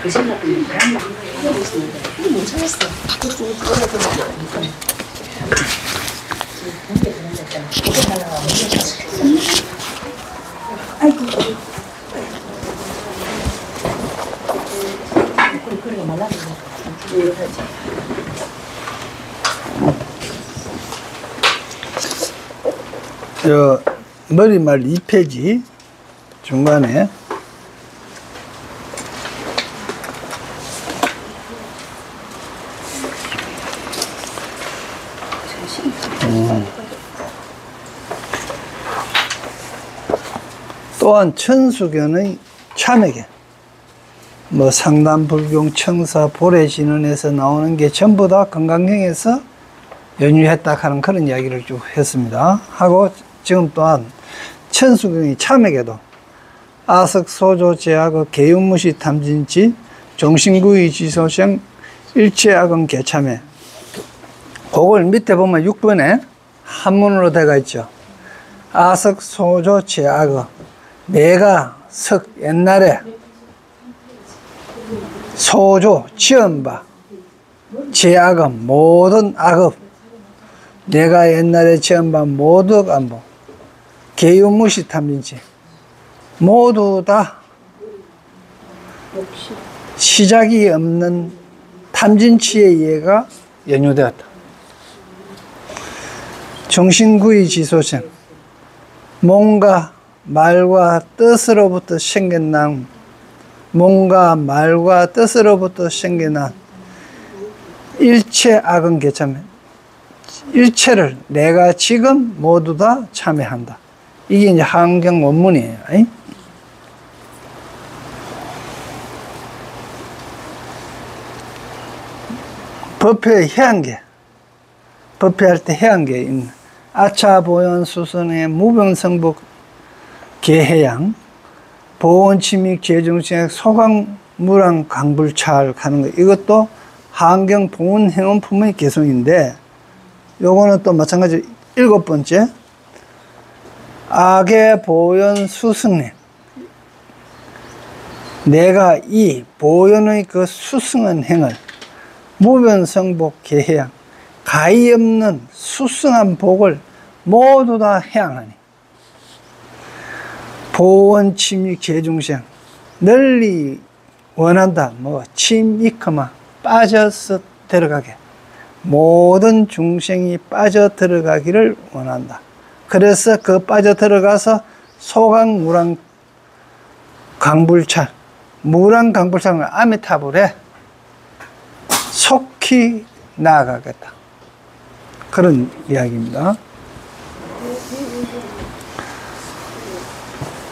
그 생각은 그냥 하고 있습니다. 못 찾았어. 아이고. 그래 말라서. 저 머리말 2페이지 중간에 또한 천수견의 참에게 뭐 상담, 불경, 청사, 보례진언에서 나오는 게 전부 다 건강경에서 연유했다 하는 그런 이야기를 쭉 했습니다. 하고 지금 또한 천수경의 참에게도 아석, 소조, 제약의 개윤무시 탐진치, 정신구의 지소생, 일체악은 개참에 그걸 밑에 보면 6번에 한문으로 되어 있죠. 아석, 소조, 제약의 내가 석 옛날에 소조 지은바 제악은 모든 악업 내가 옛날에 지은바 모든 안보 개유무시 탐진치 모두 다 시작이 없는 탐진치의 예가 연유되었다. 정신구의 지소생 뭔가 말과 뜻으로부터 생겨난 뭔가 말과 뜻으로부터 생겨난 일체 악은 개참해 일체를 내가 지금 모두 다 참여한다. 이게 이제 한경 원문이에요. 법회의 해안계 법회할 때 해안계에 있는 아차보현 수선의 무병성복 개해양 보온침입 제중생의 소강무랑 강불찰 가는 거 이것도 한경 보온행원품의 개성인데 요거는 또 마찬가지로 7번째 악의 보현 수승님 내가 이 보현의 그 수승한 행을 무변성복 개해양 가히 없는 수승한 복을 모두 다 해양하니 보원 침입 제중생 널리 원한다. 뭐 침입하마 빠져서 들어가게 모든 중생이 빠져 들어가기를 원한다. 그래서 그 빠져 들어가서 소강 무랑 강불찰 무랑 강불찰을 아미타불에 속히 나아가겠다. 그런 이야기입니다.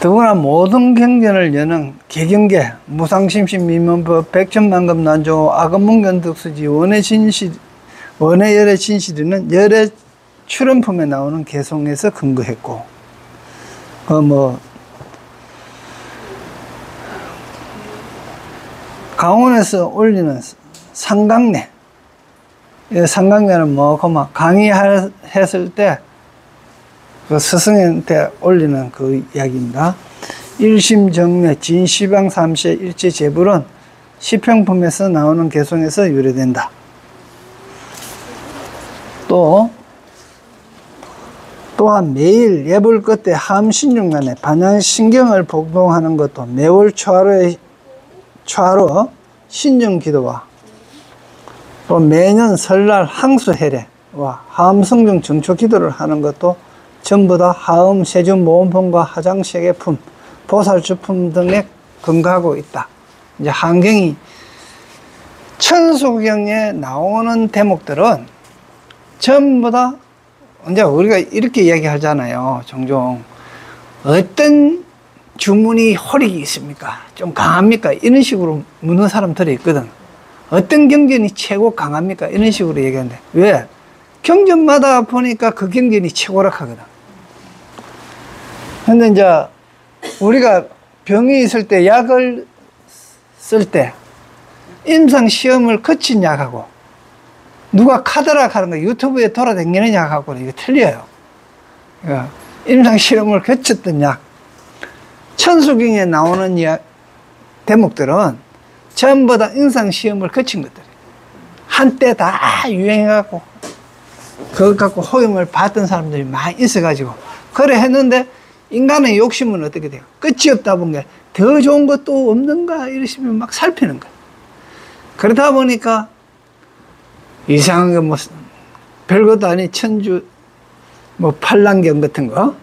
더구나 모든 경전을 여는 개경계, 무상심심 미문법, 백천만급 난조, 악업문견득수지, 원의 진실, 원의 열의 진실이는 열의 출연품에 나오는 개성에서 근거했고, 강원에서 올리는 상강례, 상강례는 강의했을 때 그 스승한테 올리는 그 이야기입니다. 일심정례 진시방 삼세 일체 제불은 시평품에서 나오는 개성에서 유래된다. 또한 매일 예불 끝에 함신중간에 반향신경을 복동하는 것도 매월 초하루 신중기도와 또 매년 설날 항수해례와 하음성중 정초기도를 하는 것도 전부 다 하음 세준모음품과 화장세계품, 보살주품 등에 근거하고 있다. 이제 한경이 천수경에 나오는 대목들은 전부 다 이제 우리가 이렇게 이야기하잖아요. 종종 어떤 주문이 호력이 있습니까? 좀 강합니까? 이런 식으로 묻는 사람들이 있거든. 어떤 경전이 최고 강합니까? 이런 식으로 얘기하는데 왜? 경전마다 보니까 그 경전이 최고라 하거든. 근데 이제 우리가 병이 있을 때 약을 쓸 때 임상 시험을 거친 약하고 누가 카드락 하는 거 유튜브에 돌아다니는 약하고는 이거 틀려요. 그러니까 임상 시험을 거쳤던 약, 천수경에 나오는 대목들은 전부 다 임상시험을 거친 것들이에요. 한때 다 유행해갖고 그것 갖고 호응을 받던 사람들이 많이 있어가지고 그래 했는데 인간의 욕심은 어떻게 돼요? 끝이 없다 본 게 더 좋은 것도 없는가 이러시면 막 살피는 거예요. 그러다 보니까 이상한 거 뭐 별것도 아닌 천주 뭐 팔랑경 같은 거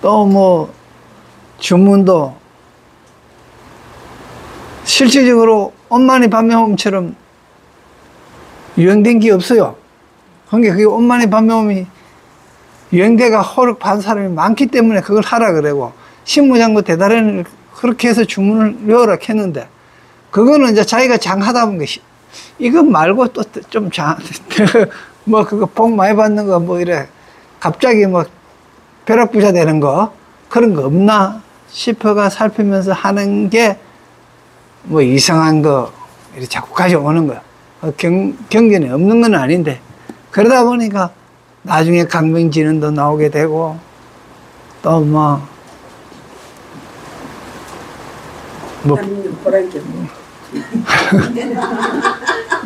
또 뭐 주문도 실질적으로 엄마니 밤매홈처럼 유행된 게 없어요. 그러니까 그게 엄마니 밤매홈이 유행대가 호륵 반 사람이 많기 때문에 그걸 하라 그러고 신무장구 대단히 그렇게 해서 주문을 외우라 했는데 그거는 이제 자기가 장하다 보니까 이거 말고 또 좀 뭐 그거 복 많이 받는 거 뭐 이래 갑자기 뭐 벼락부자 되는 거 그런 거 없나 싶어가 살피면서 하는 게 뭐 이상한 거 이렇게 자꾸 가져오는 거야. 경전에 없는 건 아닌데 그러다 보니까 나중에 강병진언도 나오게 되고 또 뭐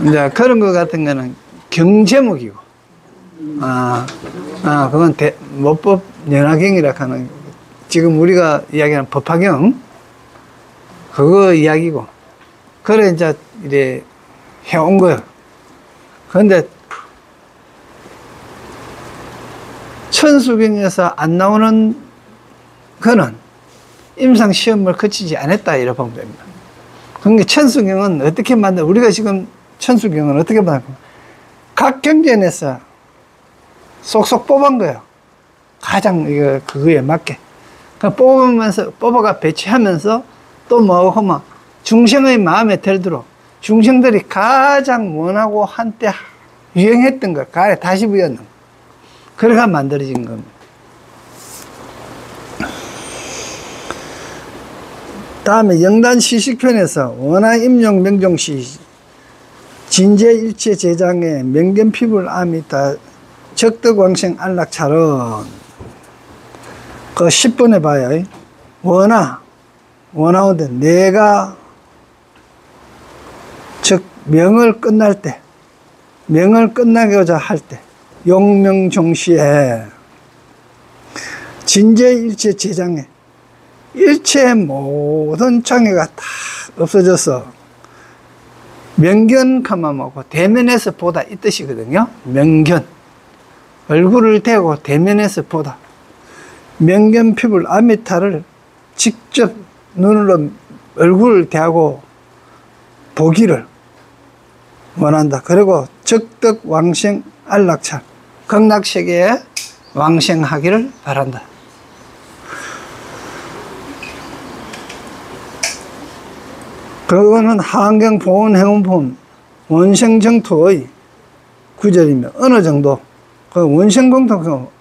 이제 그런 거 같은 거는 경제목이고 그건 모법 연화경이라 하는 지금 우리가 이야기하는 법화경 그거 이야기고 그래 이제 이래 해온 거예요. 그런데 천수경에서 안 나오는 거는 임상시험을 거치지 않았다 이렇게 보면 됩니다. 그러니까 천수경은 어떻게 우리가 지금 천수경은 어떻게 만들고 각 경전에서 쏙쏙 뽑은 거예요. 가장 그거에 맞게. 뽑아가 배치하면서 또 뭐 하면 중생의 마음에 들도록 중생들이 가장 원하고 한때 유행했던 걸 가에 다시 부여는 그래가 만들어진 겁니다. 다음에 영단 시식편에서 원화 임용 명종시 진제일체 제장에 명견피불 아미다 적덕왕생 안락차론 그 10번에 봐요. 원하오되 내가 즉 명을 끝날 때 명을 끝나고자 할 때 용명종시에 진제일체 제장에 일체의 모든 장애가 다 없어져서 명견 감함하고 대면에서 보다 이 뜻이거든요. 명견 얼굴을 대고 대면에서 보다 명견 피불 아미타를 직접 눈으로 얼굴을 대하고 보기를 원한다. 그리고 적덕 왕생 안락차 극락세계에 왕생하기를 바란다. 그거는 하안경 보온행운품 원생정토의 구절이며 어느 정도 그 원생공토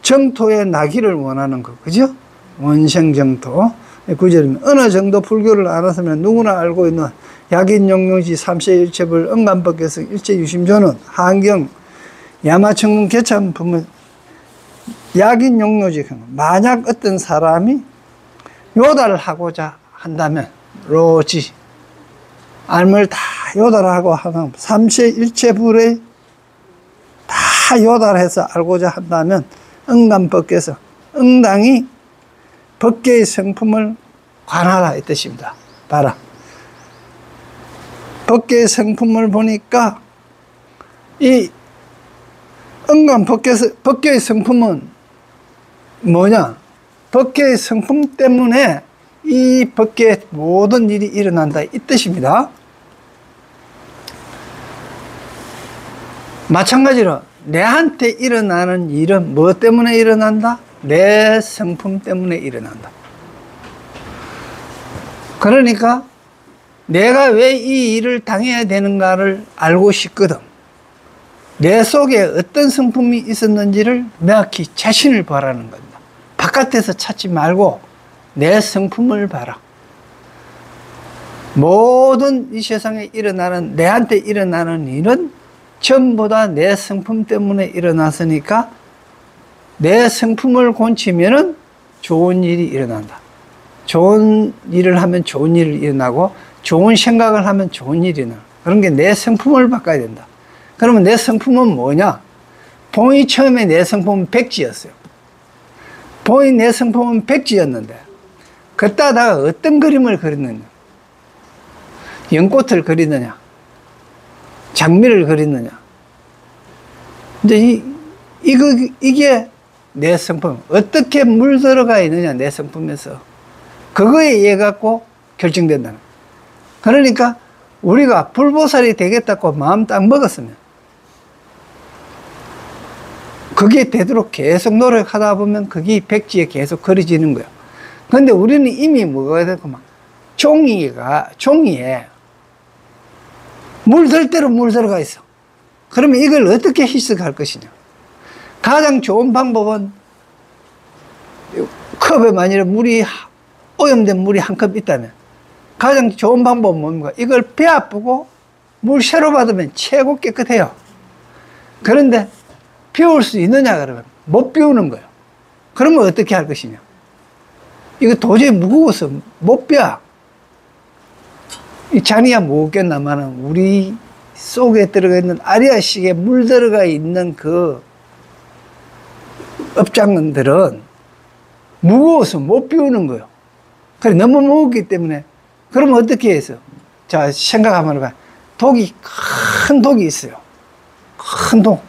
정토에 나기를 원하는 거 그죠? 원생정토 구절이면 어느 정도 불교를 알았으면 누구나 알고 있는 약인용용시 삼세일체불 응감법계성 일체유심조는 하안경 야마천군 개참품은 약인용용지 만약 어떤 사람이 요달을 하고자 한다면 로지 알을 다 요달하고 하면 삼세일체불에 다 요달해서 알고자 한다면 응감법계성 응당이 법계의 성품을 관하라 이 뜻입니다. 봐라. 법계의 성품을 보니까 이 응감 법계의 성품은 뭐냐? 법계의 성품 때문에 이 법계의 모든 일이 일어난다 이 뜻입니다. 마찬가지로 내한테 일어나는 일은 뭐 때문에 일어난다? 내 성품 때문에 일어난다. 그러니까 내가 왜 이 일을 당해야 되는가를 알고 싶거든. 내 속에 어떤 성품이 있었는지를 명확히 자신을 보라는 겁니다. 바깥에서 찾지 말고 내 성품을 봐라. 모든 이 세상에 일어나는 내한테 일어나는 일은 전부 다 내 성품 때문에 일어났으니까 내 성품을 고치면은 좋은 일이 일어난다. 좋은 일을 하면 좋은 일이 일어나고 좋은 생각을 하면 좋은 일이 일어나. 그런 게 내 성품을 바꿔야 된다. 그러면 내 성품은 뭐냐? 본인이 처음에 내 성품은 백지였어요. 본인 내 성품은 백지였는데 그따다가 어떤 그림을 그리느냐? 연꽃을 그리느냐? 장미를 그리느냐? 이제 이게 내 성품. 어떻게 물들어가 있느냐, 내 성품에서. 그거에 의해 갖고 결정된다는. 그러니까 우리가 불보살이 되겠다고 마음 딱 먹었으면 그게 되도록 계속 노력하다 보면 그게 백지에 계속 그려지는 거예요. 근데 우리는 이미 뭐가 되고 막 종이에 물 들 대로 물 들어가 있어. 그러면 이걸 어떻게 희석할 것이냐. 가장 좋은 방법은 컵에 만일에 오염된 물이 한 컵 있다면 가장 좋은 방법은 뭡니까? 이걸 베어보고 물 새로 받으면 최고 깨끗해요. 그런데 비울 수 있느냐 그러면 못 비우는 거예요. 그러면 어떻게 할 것이냐. 이거 도저히 무거워서 못 비워. 이 잔이야 무겁겠나마는 우리 속에 들어가 있는 아리아식에 물 들어가 있는 그 업장들은 무거워서 못 비우는 거예요. 그래, 너무 무겁기 때문에. 그러면 어떻게 해서? 자, 생각 한번 해봐. 큰 독이 있어요. 큰 독.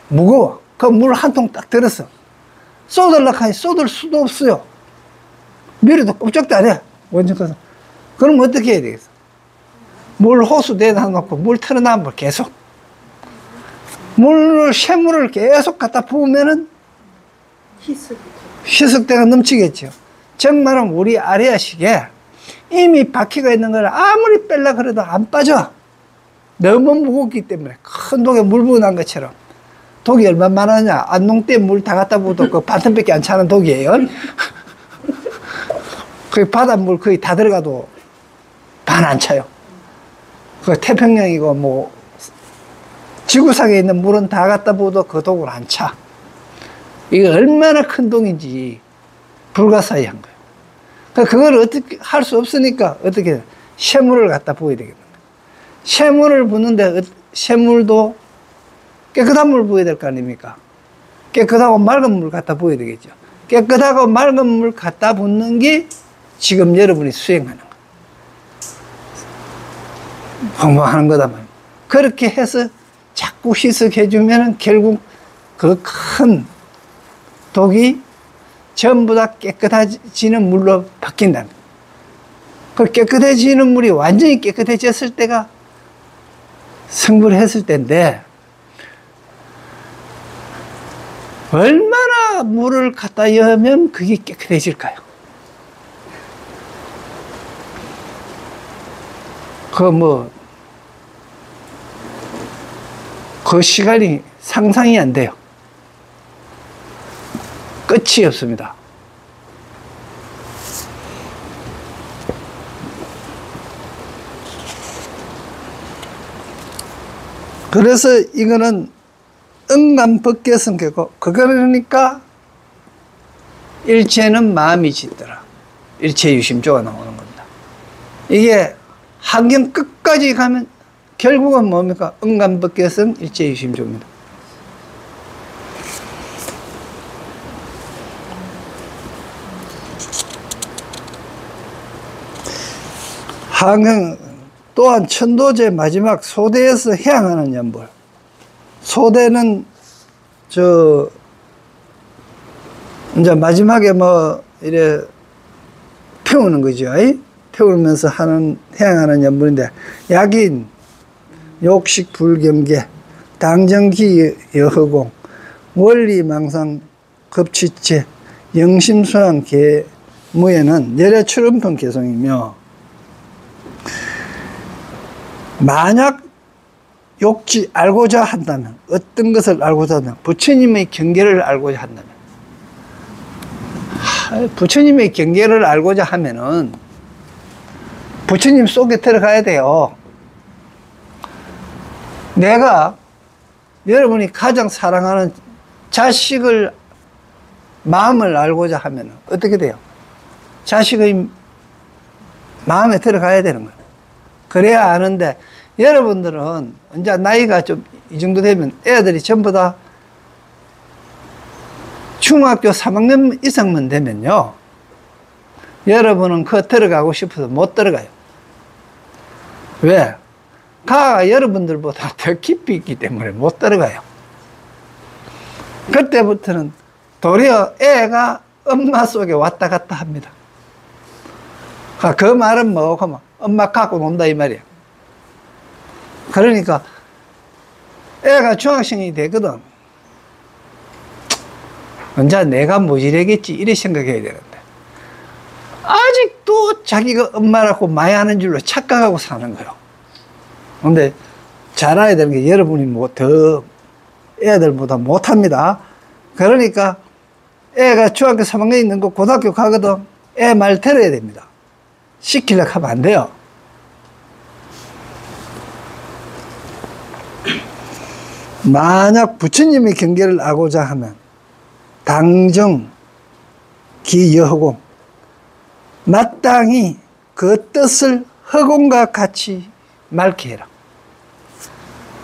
무거워. 그 물 한 통 딱 들었어. 쏟으려고 하니 쏟을 수도 없어요. 미래도 꼼짝도 안 해. 원전 가서. 그럼 어떻게 해야 되겠어? 물 호수 대다 놓고 물 틀어놔 계속. 샘물을 계속 갖다 부으면은 희석대가 넘치겠죠. 정말은 우리 아리아식에 이미 바퀴가 있는 걸 아무리 뺄라 그래도 안 빠져. 너무 무겁기 때문에 큰 독에 물 부어난 것처럼. 독이 얼마나 많으냐. 안농대 물 다 갖다 부어도 그 반턴밖에 안 차는 독이에요. 그 바닷물 거의 다 들어가도 반 안 차요. 그 태평양이고 뭐 지구상에 있는 물은 다 갖다 부어도 그 독을 안 차. 이게 얼마나 큰 독인지 불가사의한 거예요. 그걸 어떻게 할 수 없으니까 어떻게 샘물을 갖다 부어야 되겠는 거예요. 샘물을 붓는데 샘물도 깨끗한 물 부어야 될 거 아닙니까? 깨끗하고 맑은 물 갖다 부어야 되겠죠. 깨끗하고 맑은 물 갖다 붓는 게 지금 여러분이 수행하는 거예요. 공부하는 거다 말이에요. 그렇게 해서 자꾸 희석해주면 결국 그 큰 독이 전부 다 깨끗해지는 물로 바뀐다는 거예요. 그 깨끗해지는 물이 완전히 깨끗해졌을 때가 성불을 했을 때인데 얼마나 물을 갖다 여면 그게 깨끗해질까요? 그 시간이 상상이 안 돼요. 끝이 없습니다. 그래서 이거는 응감법계성계고, 그러니까 일체는 마음이 짓더라. 일체유심조가 나오는 겁니다. 이게 환경 끝까지 가면 결국은 뭡니까? 응감법계성 일체유심조입니다. 환경 또한 천도제 마지막 소대에서 해양하는 연불. 소대는 이제 마지막에 이래 태우는 거죠. 태우면서 해양하는 연불인데, 약인, 욕식 불경계, 당정기 여허공, 원리망상 급취체, 영심소양 계무에는 열애출음편 개성이며, 만약 욕지 알고자 한다면, 어떤 것을 알고자 한다면, 부처님의 경계를 알고자 한다면, 부처님의 경계를 알고자 하면은 부처님 속에 들어가야 돼요. 내가 여러분이 가장 사랑하는 자식을 마음을 알고자 하면 어떻게 돼요? 자식의 마음에 들어가야 되는 거예요. 그래야 아는데, 여러분들은 이제 나이가 좀 이 정도 되면 애들이 전부 다 중학교 3학년 이상만 되면요, 여러분은 그거 들어가고 싶어도 못 들어가요. 왜? 가가 여러분들보다 더 깊이 있기 때문에 못 들어가요. 그때부터는 도리어 애가 엄마 속에 왔다 갔다 합니다. 그 말은 뭐고, 엄마 갖고 논다 이 말이야. 그러니까 애가 중학생이 되거든. 언제 내가 모질하겠지 이래 생각해야 되는데, 아직도 자기가 엄마라고 마야하는 줄로 착각하고 사는 거예요. 근데 잘 알아야 되는 게, 여러분이 뭐 더 애들보다 못합니다. 그러니까 애가 중학교 3학년 있는 거 고등학교 가거든. 애 말 들어야 됩니다. 시키려고 하면 안 돼요. 만약 부처님의 경계를 알고자 하면 당정 기여허공, 마땅히 그 뜻을 허공과 같이 맑게 해라.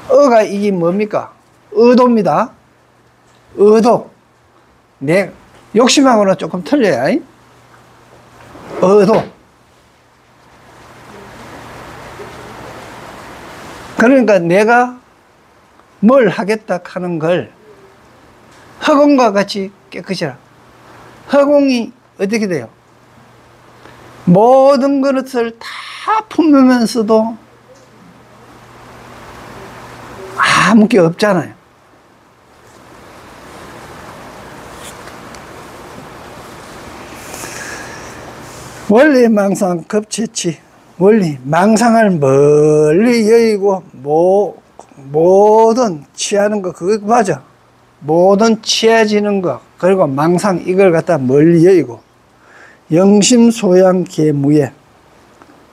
어가 이게 뭡니까? 의도입니다. 의도. 내 욕심하고는 조금 틀려요. 의도. 그러니까 내가 뭘 하겠다 하는 걸 허공과 같이 깨끗이라. 허공이 어떻게 돼요? 모든 것을 다 품으면서도 아무 게 없잖아요. 원리 망상 급체치. 원리 망상을 멀리 여의고 모든 취하는 거 그거 맞아. 모든 취해지는 거 그리고 망상 이걸 갖다 멀리 여의고, 영심 소양 계무예.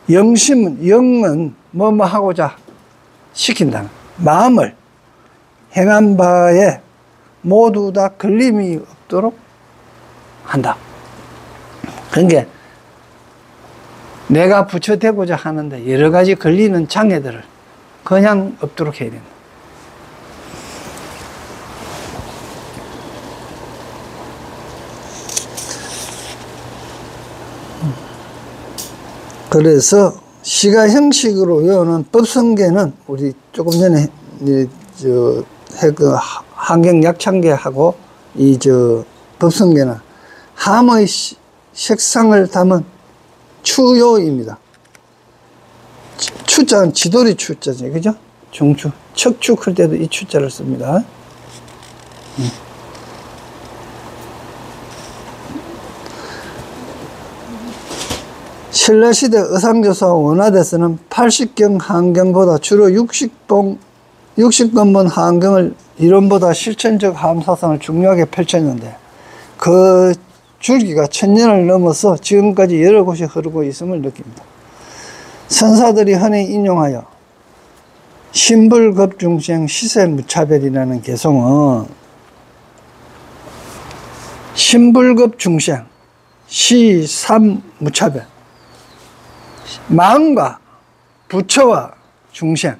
영심은, 영은 뭐뭐 하고자 시킨다. 마음을 행한 바에 모두 다 걸림이 없도록 한다. 그러니까 내가 부처되고자 하는데 여러 가지 걸리는 장애들을 그냥 없도록 해야 된다. 그래서 시가 형식으로 외우는 법성계는 우리 조금 전에 한경 약창계하고 법성계는 함의 색상을 담은 추요입니다. 추자는 지돌이 추자죠, 그죠? 중추, 척추 클 때도 이 추자를 씁니다. 신라시대 의상조사 원화대서는 80경 한경보다 주로 60권본 한경을 이론보다 실천적 함사성을 중요하게 펼쳤는데, 그 줄기가 1000년을 넘어서 지금까지 여러 곳이 흐르고 있음을 느낍니다. 선사들이 흔히 인용하여 신불급중생 시세무차별이라는 개성은 신불급중생 시삼무차별, 마음과 부처와 중생,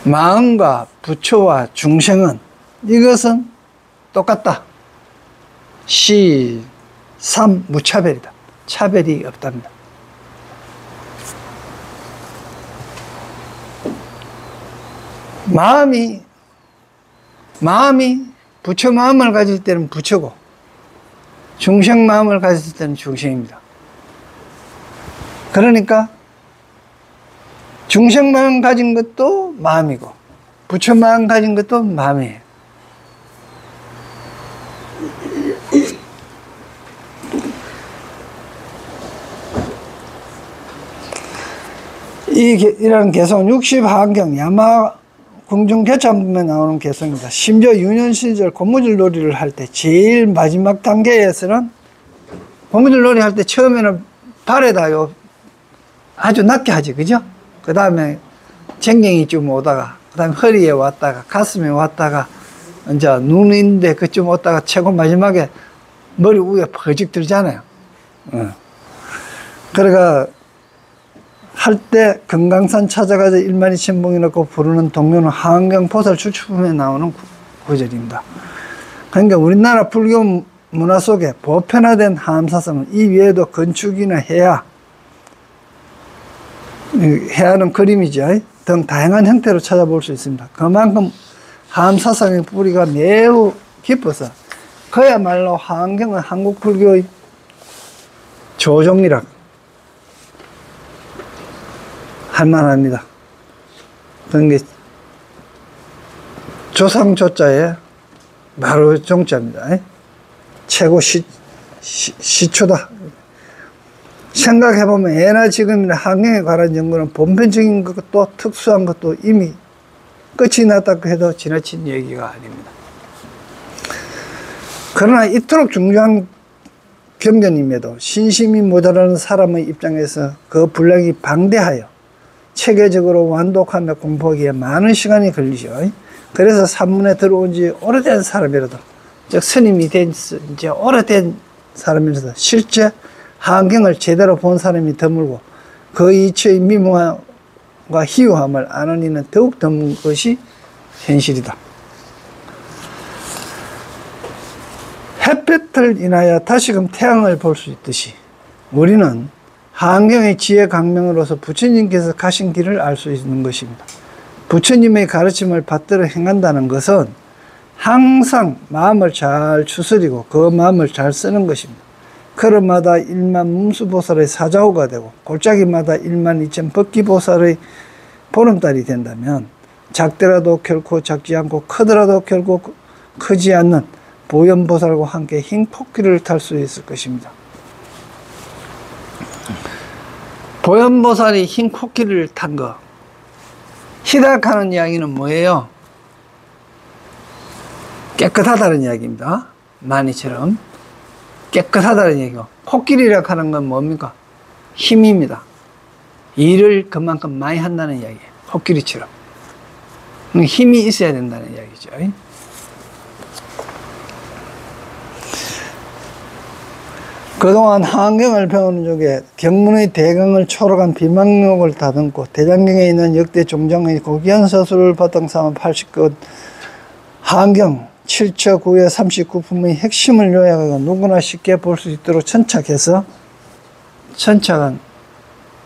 마음과 부처와 중생은 이것은 똑같다. 시삼무차별이다. 차별이 없답니다. 마음이 부처 마음을 가질 때는 부처고, 중생 마음을 가질 때는 중생입니다. 그러니까 중생 마음 가진 것도 마음이고, 부처 마음 가진 것도 마음이에요. 이런 개성은 60한경 야마 궁중개참에 나오는 개성입니다. 심지어 유년 시절 고무줄 놀이를 할 때 제일 마지막 단계에서는 고무줄 놀이 할 때 처음에는 발에다요 아주 낮게 하지, 그죠? 그 다음에 쟁갱이 좀 오다가, 그 다음에 허리에 왔다가 가슴에 왔다가 이제 눈인데 그쯤 왔다가 최고 마지막에 머리 위에 퍼직 들잖아요. 그러니까 할 때 금강산 찾아가서 일만이 신봉이 넣고 부르는 동료는 하은경 보살 주축품에 나오는 구절입니다. 그러니까 우리나라 불교 문화 속에 보편화된 하암사상은 이 외에도 건축이나 해야는 그림이죠. 등 다양한 형태로 찾아볼 수 있습니다. 그만큼 하암사상의 뿌리가 매우 깊어서 그야말로 하은경은 한국 불교의 조종이라 할 만합니다. 그런 게 조상조자에 바로 종자입니다. 최고 시초다. 생각해보면 예나 지금이나 환경에 관한 연구는 본편적인 것도 특수한 것도 이미 끝이 났다고 해도 지나친 얘기가 아닙니다. 그러나 이토록 중요한 경전임에도 신심이 모자라는 사람의 입장에서 그 분량이 방대하여 체계적으로 완독하며 공부하기에 많은 시간이 걸리죠. 그래서 산문에 들어온 지 오래된 사람이라도, 즉 스님이 된 이제 오래된 사람이라도 실제 하은경을 제대로 본 사람이 드물고 그 이치의 미묘함과 희유함을 아는 이는 더욱 드문 것이 현실이다. 햇볕을 인하여 다시금 태양을 볼 수 있듯이 우리는 하은경의 지혜 강명으로서 부처님께서 가신 길을 알 수 있는 것입니다. 부처님의 가르침을 받들어 행한다는 것은 항상 마음을 잘 추스리고 그 마음을 잘 쓰는 것입니다. 걸음마다 일만 문수보살의 사자후가 되고 골짜기마다 일만 이천 법기보살의 보름달이 된다면 작더라도 결코 작지 않고 크더라도 결코 크지 않는 보현보살과 함께 흰 코끼리를 탈 수 있을 것입니다. 보현보살이 흰 코끼리를 탄 거, 희닥하는 이야기는 뭐예요? 깨끗하다는 이야기입니다. 만이처럼 깨끗하다는 얘기고, 코끼리라고 하는 건 뭡니까? 힘입니다. 일을 그만큼 많이 한다는 이야기예요. 코끼리처럼. 힘이 있어야 된다는 이야기죠. 그동안 하은경을 배우는 중에 경문의 대강을 초록한 비망록을 다듬고 대장경에 있는 역대 종정의 고귀한 서술을 바탕 삼아 80권 하은경 7처 9회 39품의 핵심을 요약하고 누구나 쉽게 볼 수 있도록 천착해서, 천착은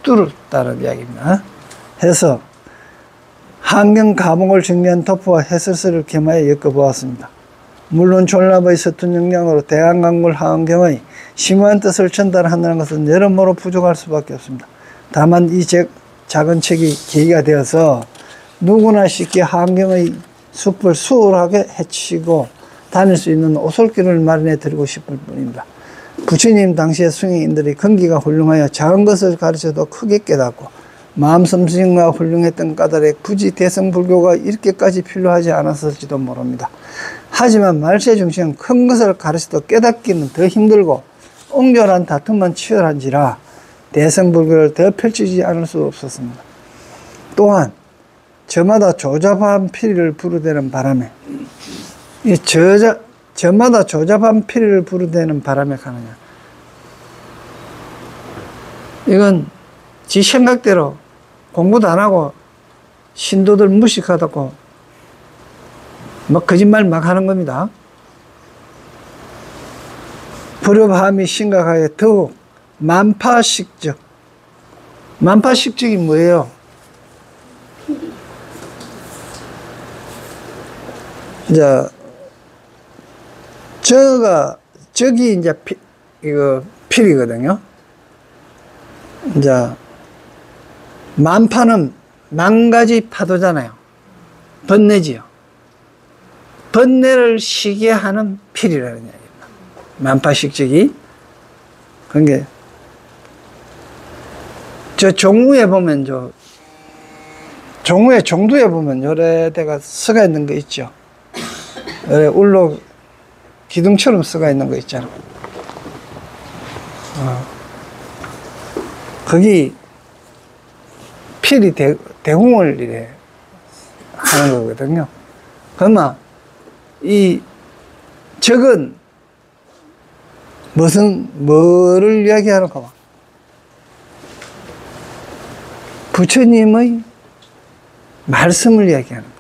뚫었다는 이야기입니다. 해서 하은경 가목을 정리한 도포와 해설서를 겸하여 엮어보았습니다. 물론 졸랍의 서툰 역량으로 대한강굴 하은경의 심오한 뜻을 전달한다는 것은 여러모로 부족할 수밖에 없습니다. 다만 이 작은 책이 계기가 되어서 누구나 쉽게 하은경의 숲을 수월하게 헤치고 다닐 수 있는 오솔길을 마련해 드리고 싶을 뿐입니다. 부처님 당시의 승인들이根기가 훌륭하여 작은 것을 가르쳐도 크게 깨닫고 마음 섬승과 훌륭했던 까닭에 굳이 대승불교가 이렇게까지 필요하지 않았을지도 모릅니다. 하지만 말세 중심은 큰 것을 가르쳐도 깨닫기는 더 힘들고 옹졸한 다툼만 치열한지라 대승불교를 더 펼치지 않을 수 없었습니다. 또한 저마다 조잡한 피리를 부르대는 바람에 저마다 조잡한 피리를 부르대는 바람에 가느냐, 이건 지 생각대로 공부도 안 하고 신도들 무식하다고 막 거짓말 막 하는 겁니다. 불협화음이 심각하게 더욱 만파식적. 만파식적이 뭐예요? 이제 저기 이제 이거 필이거든요. 이제 만파는 만가지 파도잖아요. 번뇌지요. 번뇌를 시게 하는 필이라는 이야기입니다. 만파식적이. 그게 저 종우에 보면 종우의 종두에 보면 요래대가 쓰가 있는 거 있죠. 울로 기둥처럼 쓰가 있는 거 있잖아. 거기 필이 대궁을 이래 하는 거거든요. 그러면 이 적은 뭐를 이야기하는가 봐. 부처님의 말씀을 이야기하는 거.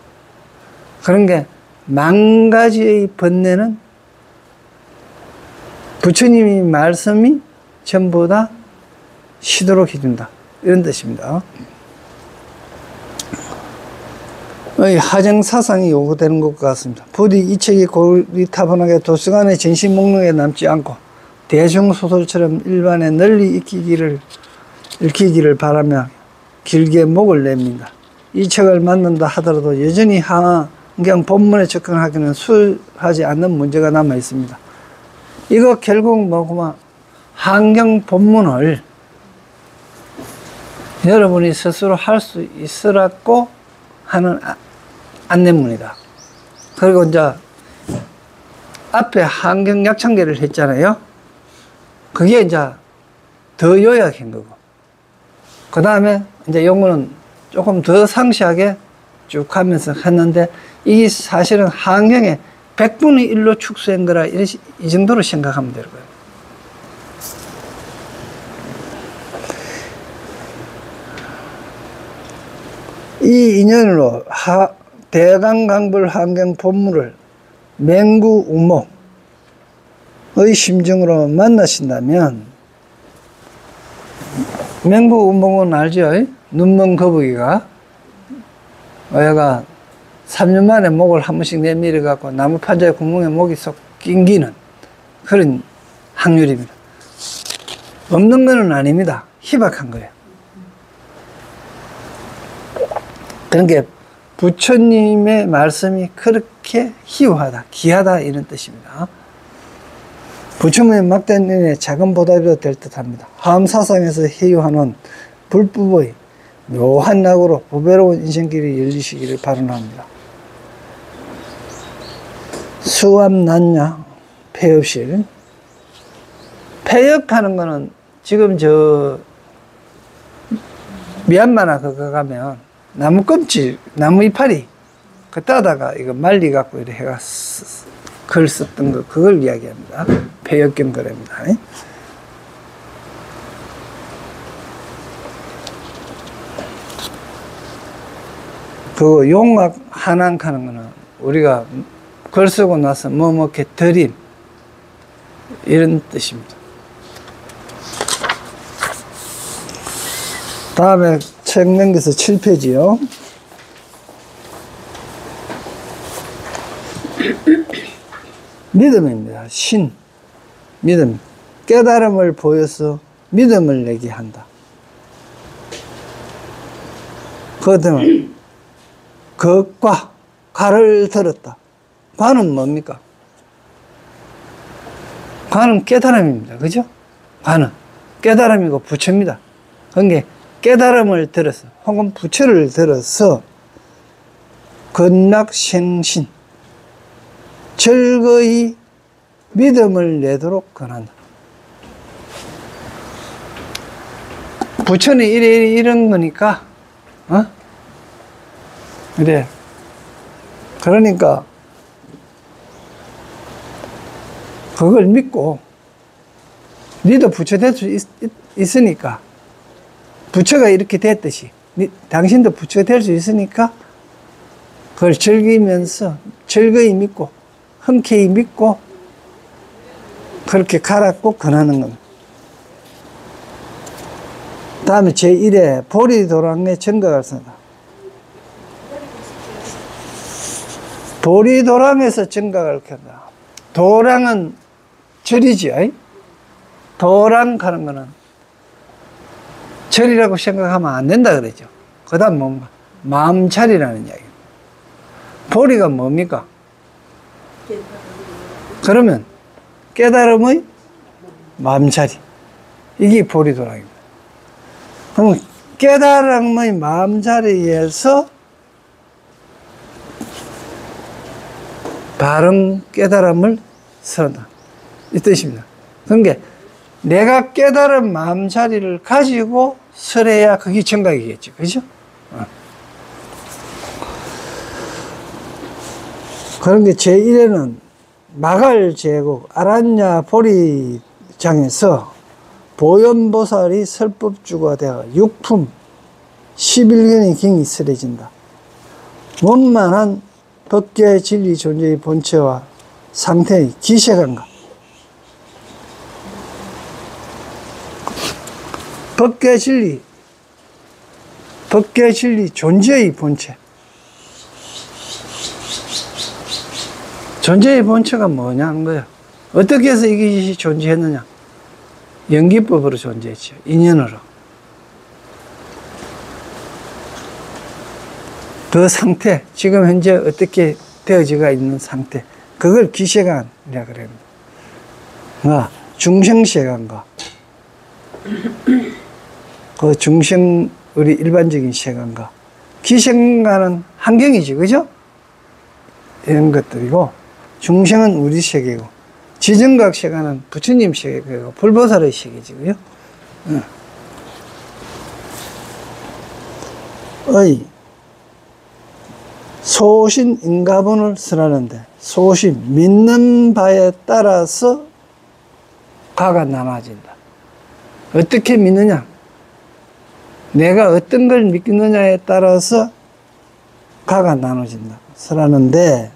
그런 게 만 가지의 번뇌는 부처님의 말씀이 전부 다 쉬도록 해준다. 이런 뜻입니다. 하정사상이 요구되는 것 같습니다. 부디 이 책이 고리타분하게 도서관의 전시 목록에 남지 않고 대중소설처럼 일반에 널리 읽히기를 바라며 길게 목을 냅니다. 이 책을 만든다 하더라도 여전히 한경 본문에 접근하기는 수월하지 않는 문제가 남아 있습니다. 이거 결국 뭐구만, 한경 본문을 여러분이 스스로 할 수 있으라고 하는 안내문이다. 그리고 이제 앞에 한경 약창계를 했잖아요. 그게 이제 더 요약한 거고. 그 다음에 이제 요거는 조금 더 상세하게 쭉 하면서 했는데, 이게 사실은 한경의 100분의 1로 축소한 거라 이 정도로 생각하면 되는 거예요. 이 인연으로 대강강불 한경 본문을 맹구우목의 심정으로 만나신다면, 맹구우목은 알죠? 눈먼 거북이가 얘가 3년 만에 목을 한 번씩 내밀어 갖고 나무 판자의 구멍에 목이 쏙 낑기는 그런 확률입니다. 없는 건 아닙니다. 희박한 거예요. 그런 게 부처님의 말씀이 그렇게 희화하다, 귀하다 이런 뜻입니다. 부처님의 막대한 은혜에 작은 보답이 될 듯합니다. 화엄사상에서 희유하는 불법의 묘한 낙으로 보배로운 인생길이 열리시기를 바랍니다. 수암난야 폐업실. 폐역하는 거는 지금 미얀마나 그거 가면 나무 껍질, 나무 이파리 그 따다가 이거 말리갖고 이렇게 해가 글 썼던 거, 그걸 이야기합니다. 폐역경 거래입니다. 그 용악 한왕하는 거는 우리가 글 쓰고 나서 이렇게 드림 이런 뜻입니다. 다음에 책 넘겨서 7페이지요. 믿음입니다. 믿음. 깨달음을 보여서 믿음을 내게 한다. 그것은 것과 과를 들었다. 과는 뭡니까? 과는 깨달음입니다. 그죠? 과는 깨달음이고 부처입니다. 그게 깨달음을 들어서 혹은 부처를 들어서 건락생신 즐거이 믿음을 내도록 권한다. 부처는 이런 거니까, 그래. 그러니까, 그걸 믿고, 니도 부처 될 수 있으니까, 부처가 이렇게 됐듯이, 당신도 부처가 될 수 있으니까, 그걸 즐기면서, 즐거이 믿고, 흔쾌히 믿고, 그렇게 가라고 권하는 겁니다. 다음에 제1회 보리도랑의 정각을 쓴다. 보리도랑에서 정각을 켠다. 도랑은 절이지. 도랑 하는 거는 절이라고 생각하면 안 된다 그러죠. 그 다음 뭔가 마음차리라는 이야기입니다. 보리가 뭡니까? 그러면 깨달음의 마음차리, 이게 보리도랑입니다. 그럼 깨달음의 마음자리에서 바른 깨달음을 선다, 이 뜻입니다. 그러니까 내가 깨달은 마음자리를 가지고 설해야 그게 정각이겠죠. 그죠? 그런 게 제1회는 마갈 제국 아란야 보리장에서 보현보살이 설법주가 되어 육품 11견의 경이 설해진다. 원만한 법계의 진리 존재의 본체와 상태의 기세관과 법계의 진리 존재의 본체. 존재의 본체가 뭐냐는 거야. 어떻게 해서 이것이 존재했느냐. 연기법으로 존재했죠. 인연으로. 그 상태, 지금 현재 어떻게 되어지가 있는 상태, 그걸 기세관이라 그럽니다. 중생세관과 그 중생, 우리 일반적인 세관과 기생과는 환경이지, 그죠? 이런 것들이고, 중생은 우리 세계고, 지정각 세관은 부처님 세계고, 불보살의 세계지, 그죠? 소신 인가본을 설하는데, 소신, 믿는 바에 따라서 가가 나눠진다. 어떻게 믿느냐? 내가 어떤 걸 믿느냐에 따라서 가가 나눠진다. 설하는데,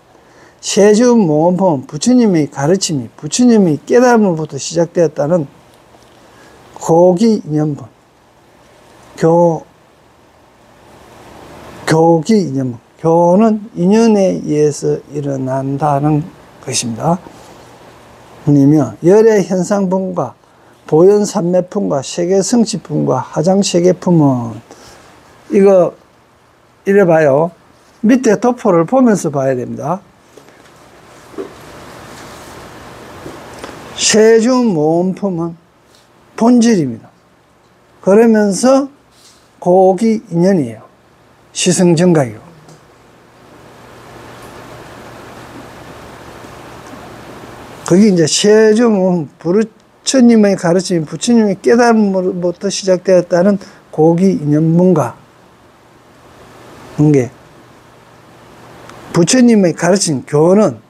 세주모험법은 부처님의 가르침이, 부처님의 깨달음으로부터 시작되었다는 고기인연본, 교기인연본. 교는 인연에 의해서 일어난다는 것입니다. 아니면 열의 현상품과 보현산매품과 세계성취품과 화장세계품은 이거 이래 봐요. 밑에 도포를 보면서 봐야 됩니다. 세주모험품은 본질입니다. 그러면서 고기인연이에요. 시승정각이고. 그게 이제 세주모험, 부처님의 가르침, 부처님의 깨달음으로부터 시작되었다는 고기인연문가. 게 부처님의 가르침, 교는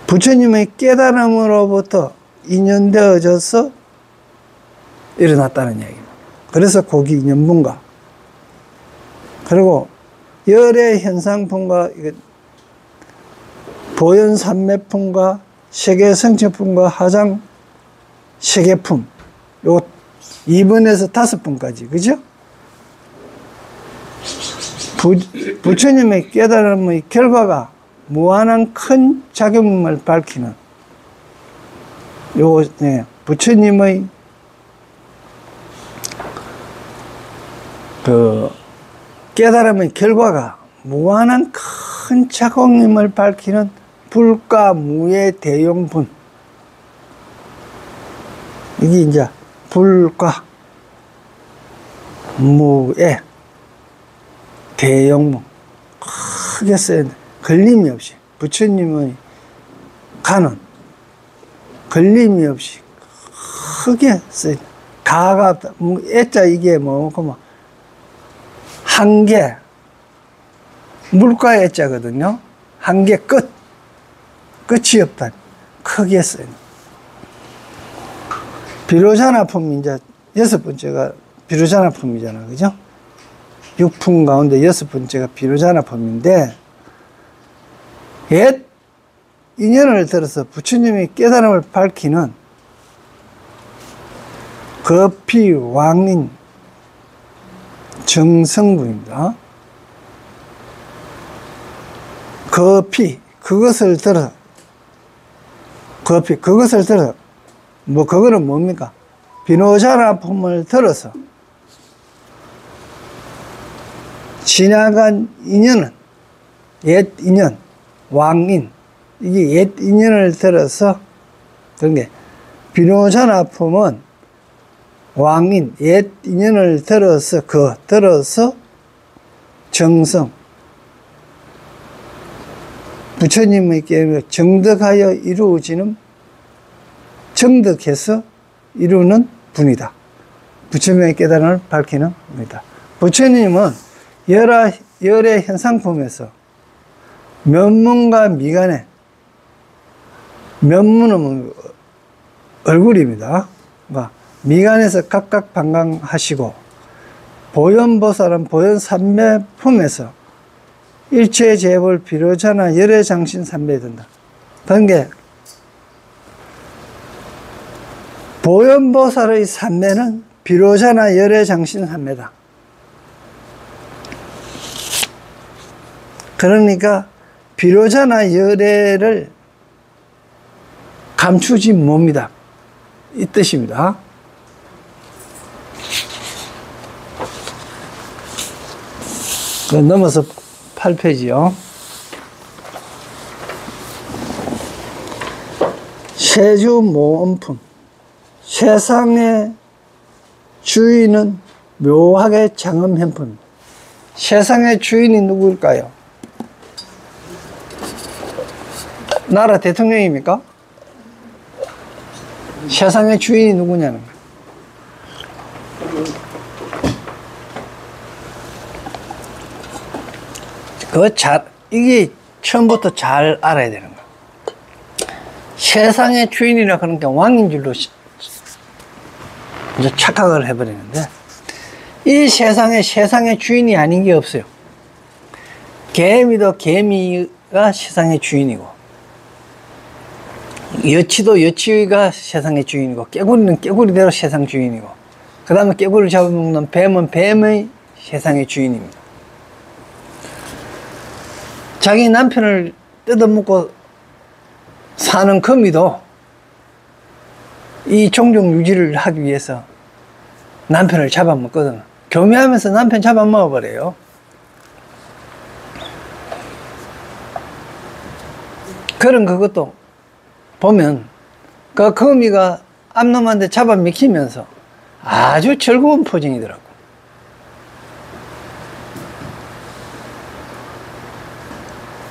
부처님의 깨달음으로부터 인연되어져서 일어났다는 얘기입니다. 그래서 고기인연문가. 그리고 열의 현상품과 보현산매품과 세계성취품과 화장 세계품, 요 2번에서 5번까지, 그죠? 부처님의 깨달음의 결과가 무한한 큰 작용을 밝히는 요, 부처님의 그 깨달음의 결과가 무한한 큰 작용임을 밝히는 불과 무의 대용분. 이게 이제 불과 무의 대용분. 크게 써야 돼. 걸림이 없이. 부처님의 가는 걸림이 없이 크게 써야 돼. 가가, 애자 이게 뭐고, 한계. 물가의 애자거든요. 한계 끝. 끝이 없다. 크게 써요. 비로자나품이 이제 6번째가 비로자나품이잖아. 그죠? 6품 가운데 6번째가 비로자나품인데, 옛 인연을 들어서 부처님의 깨달음을 밝히는 거피 왕인 정성부입니다. 거피, 그것을 들어, 그거는 뭡니까? 비로자나품을 들어서 지나간 인연은 옛 인연, 왕인, 이게 옛 인연을 들어서 그런 게 비로자나품은 왕인, 옛 인연을 들어서 들어서 정성, 부처님의 깨달음을 정득하여 이루어지는, 정득해서 이루는 분이다. 부처님의 깨달음을 밝히는 분이다. 부처님은 열의 현상품에서 면문과 미간에, 면문은 얼굴입니다. 그러니까 미간에서 각각 방광하시고, 보현보살은 보현삼매 품에서 일체 재볼 비로자나 열애 장신 삼매에 든다. 그게 보현보살의 삼매는 비로자나 열애 장신 삼매다. 그러니까 비로자나 열애를 감추지 못합니다. 이 뜻입니다. 넘어서 8페이지요. 세주 모음품. 세상의 주인은 묘하게 장엄현품. 세상의 주인이 누구일까요? 나라 대통령입니까? 세상의 주인이 누구냐는 거예요. 이게 처음부터 잘 알아야 되는 거예요. 세상의 주인이라 그러니까 왕인 줄로 이제 착각을 해버리는데, 이 세상의 주인이 아닌 게 없어요. 개미도 개미가 세상의 주인이고, 여치도 여치가 세상의 주인이고, 깨구리는 깨구리대로 세상 주인이고, 그 다음에 깨구리를 잡아먹는 뱀은 뱀의 세상의 주인입니다. 자기 남편을 뜯어먹고 사는 거미도 이 종족 유지를 하기 위해서 남편을 잡아먹거든. 교미하면서 남편 잡아먹어버려요. 그런 그것도 보면 그 거미가 암놈한테 잡아먹히면서 아주 즐거운 표정이더라고.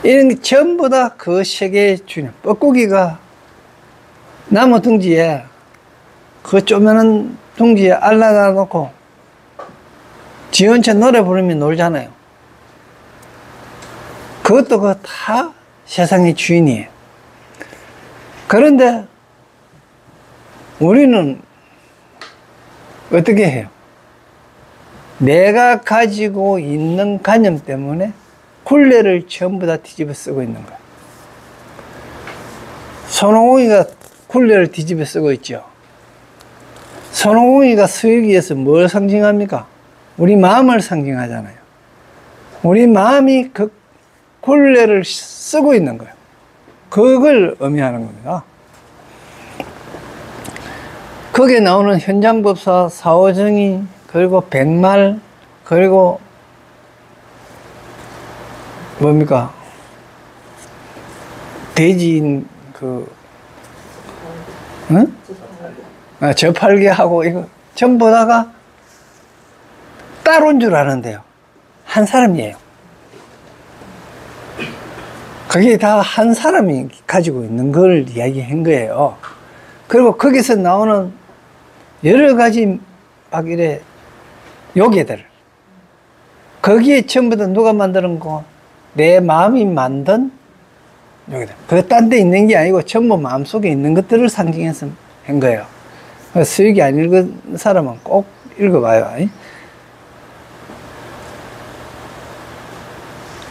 이런 게 전부 다 그 세계의 주인. 뻐꾸기가 나무 둥지에, 그 쪼매는 둥지에 알라다 놓고 지연체 노래 부르면 놀잖아요. 그것도 그 다 세상의 주인이에요. 그런데 우리는 어떻게 해요? 내가 가지고 있는 관념 때문에 굴레를 전부 다 뒤집어 쓰고 있는 거야. 손오공이가 굴레를 뒤집어 쓰고 있죠. 손오공이가 서유기에서 뭘 상징합니까? 우리 마음을 상징하잖아요. 우리 마음이 그 굴레를 쓰고 있는 거예요. 그걸 의미하는 겁니다. 거기에 나오는 현장법사, 사오정이, 그리고 백말, 그리고 뭡니까? 대지인 응? 저팔계하고 이거 전부 다가 따로인 줄 아는데요. 한 사람이에요. 그게 다 한 사람이 가지고 있는 걸 이야기한 거예요. 그리고 거기서 나오는 여러 가지 막 이래 요괴들, 거기에 전부 다 누가 만드는 거? 내 마음이 만든 요괴들. 그거 딴 데 있는 게 아니고 전부 마음속에 있는 것들을 상징해서 한 거예요. 수익이 안 읽은 사람은 꼭 읽어봐요.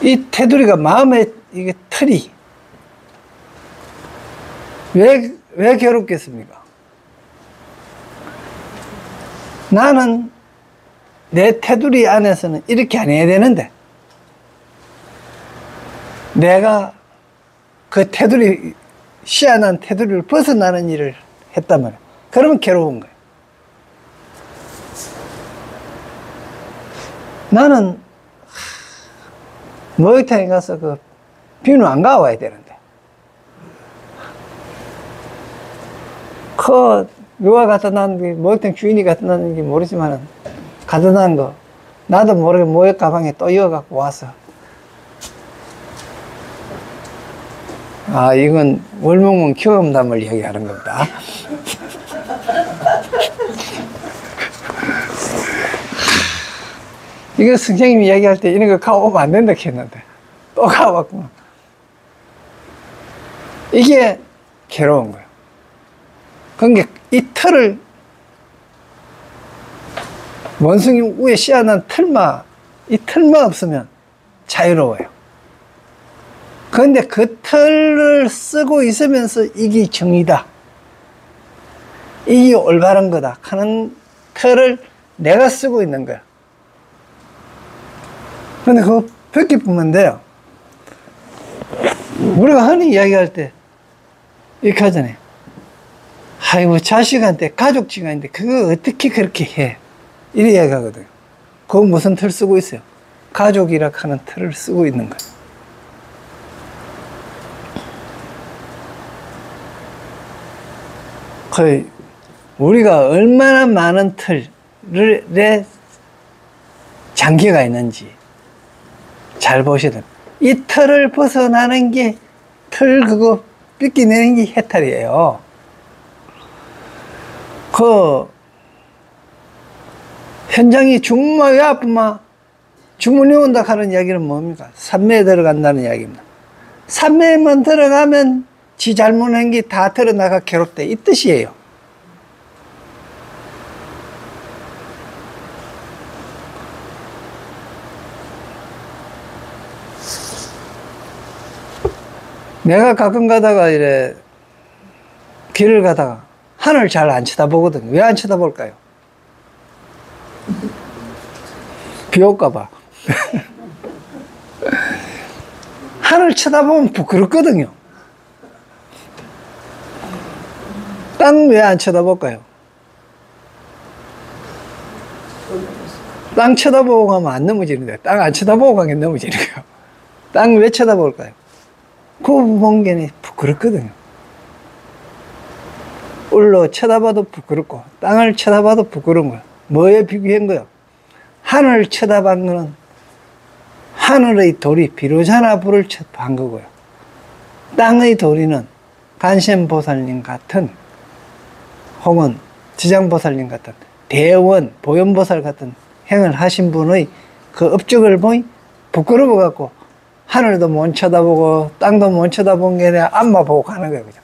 이 테두리가 마음의 이게 틀이 왜 괴롭겠습니까? 나는 내 테두리 안에서는 이렇게 안 해야 되는데 내가 그 테두리, 시원한 테두리를 벗어나는 일을 했단 말이에요. 그러면 괴로운 거예요. 나는 목욕탕에 가서 그 비누 안 가와야 되는데 누가 갖다 놨는지, 목욕탕 주인이 갖다 놨는지 모르지만 갖다 놨는 거 나도 모르게 목욕 가방에 또 이어갖고 와서, 아, 이건 월명문 경험담을 이야기하는 겁니다. 이거 선생님이 이야기할 때 이런 거 가오면 안 된다 했는데 또 가봤구나. 이게 괴로운 거예요. 그러니까 이 틀을 원숭이 위에 씌어난 이 틀만 없으면 자유로워요. 그런데 그 틀을 쓰고 있으면서 이게 정의다, 이게 올바른 거다 하는 틀을 내가 쓰고 있는 거야. 근데 그거 벽기 보면 돼요. 우리가 흔히 이야기할 때 이렇게 하잖아요. 아이고, 자식한테 가족지간인데 그거 어떻게 그렇게 해, 이래 이야기하거든요. 그거 무슨 틀 쓰고 있어요? 가족이라 하는 틀을 쓰고 있는 거예요. 거의 우리가 얼마나 많은 틀에 장기가 있는지 잘 보셔야 됩니다. 이 틀을 벗어나는 게, 틀 그거 삐끼내는 게 해탈이에요. 현장이 중마 왜 아프마? 주문이 온다 하는 이야기는 뭡니까? 산매에 들어간다는 이야기입니다. 산매에만 들어가면 지 잘못한 게 다 드러나가 괴롭대, 이 뜻이에요. 내가 가끔 가다가 이래 길을 가다가 하늘 잘 안 쳐다보거든요. 왜 안 쳐다볼까요? 비 올까봐. 하늘 쳐다보면 부끄럽거든요. 땅 왜 안 쳐다볼까요? 땅 쳐다보고 가면 안 넘어지는데, 땅 안 쳐다보고 가면 넘어지는 거예요. 땅 왜 쳐다볼까요? 그 보기에는 부끄럽거든요. 울로 쳐다봐도 부끄럽고 땅을 쳐다봐도 부끄러운 거예요. 뭐에 비교한 거예요? 하늘을 쳐다본 거는 하늘의 돌이 비로자나 불을 한 거고요. 땅의 도리는 간센보살님 같은, 혹은 지장보살님 같은, 대원, 보현보살 같은 행을 하신 분의 그 업적을 보니 부끄러워갖고 하늘도 못 쳐다보고 땅도 못 쳐다본 게 아니라 앞만 보고 가는 거예요. 그죠?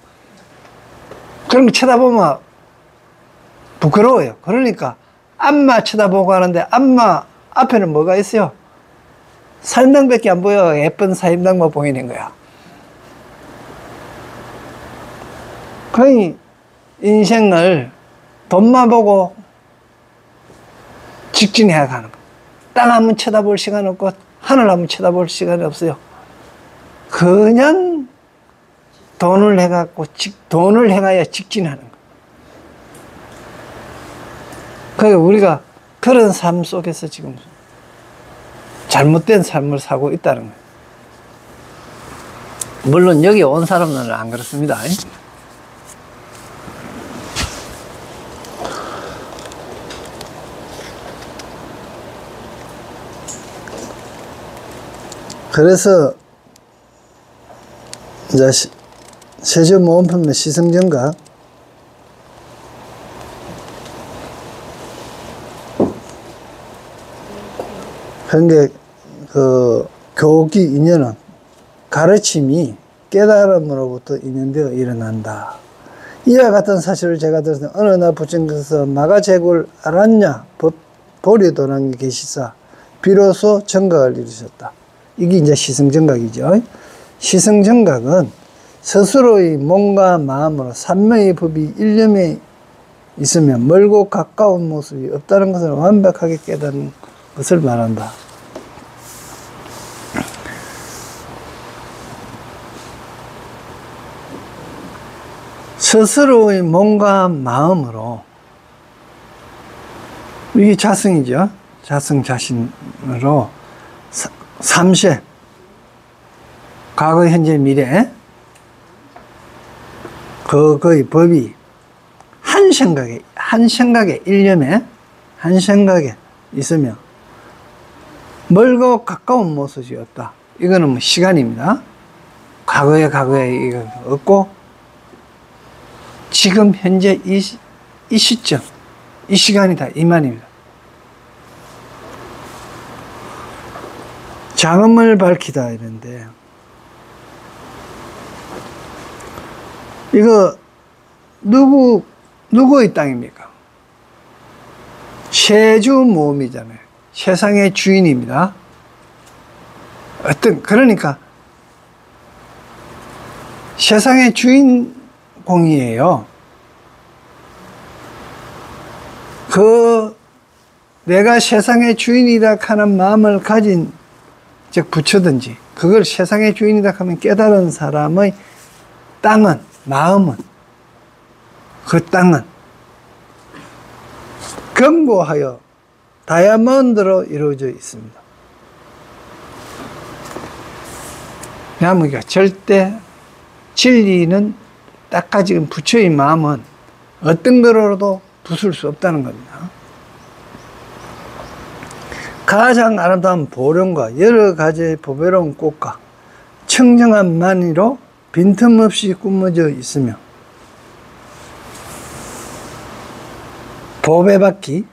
그런 거 쳐다보면 부끄러워요. 그러니까 앞만 쳐다보고 가는데, 앞만 앞에는 뭐가 있어요? 사임당밖에 안 보여. 예쁜 사임당만 보이는 거야. 거의 인생을 돈만 보고 직진해야 가는 거야. 땅 한번 쳐다볼 시간 없고 하늘 한번 쳐다볼 시간이 없어요. 그냥 돈을 해갖고 돈을 행하여 직진하는 거예요. 그러니까 우리가 그런 삶 속에서 지금 잘못된 삶을 사고 있다는 거예요. 물론 여기 온 사람들은 안 그렇습니다. 그래서 이제 세조모음편의 시승전가, 현재 그 교기 인연은 가르침이 깨달음으로부터 인연되어 일어난다. 이와 같은 사실을 제가 들었을 때, 어느 날 부처님께서 마가제국을 알았냐 보리도랑에 계시사 비로소 정각을 이루셨다. 이게 이제 시승정각이죠. 시승정각은 스스로의 몸과 마음으로 삼매의 법이 일념에 있으면 멀고 가까운 모습이 없다는 것을 완벽하게 깨닫는 것을 말한다. 스스로의 몸과 마음으로, 이게 자성이죠. 자성 자신으로 삼세, 과거, 현재, 미래, 그의 법이 한 생각에, 일념에, 한 생각에 있으면 멀고 가까운 모습이 없다. 이거는 뭐 시간입니다. 과거에 이거 없고, 지금 현재 이 시점, 이 시간이다, 이 말입니다. 장엄을 밝히다 이런데, 이거 누구의 땅입니까? 세주 모음이잖아요. 세상의 주인입니다. 그러니까 세상의 주인공이에요. 내가 세상의 주인이라 하는 마음을 가진, 즉 부처든지, 그걸 세상의 주인이라 하면 깨달은 사람의 땅은, 마음은, 그 땅은 견고하여 다이아몬드로 이루어져 있습니다. 왜냐하면 절대 진리는 딱 가진 부처의 마음은 어떤 거로도 부술 수 없다는 겁니다. 가장 아름다운 보령과 여러 가지의 보배로운 꽃과 청정한 만이로 빈틈없이 꾸며져 있으며 보배받기,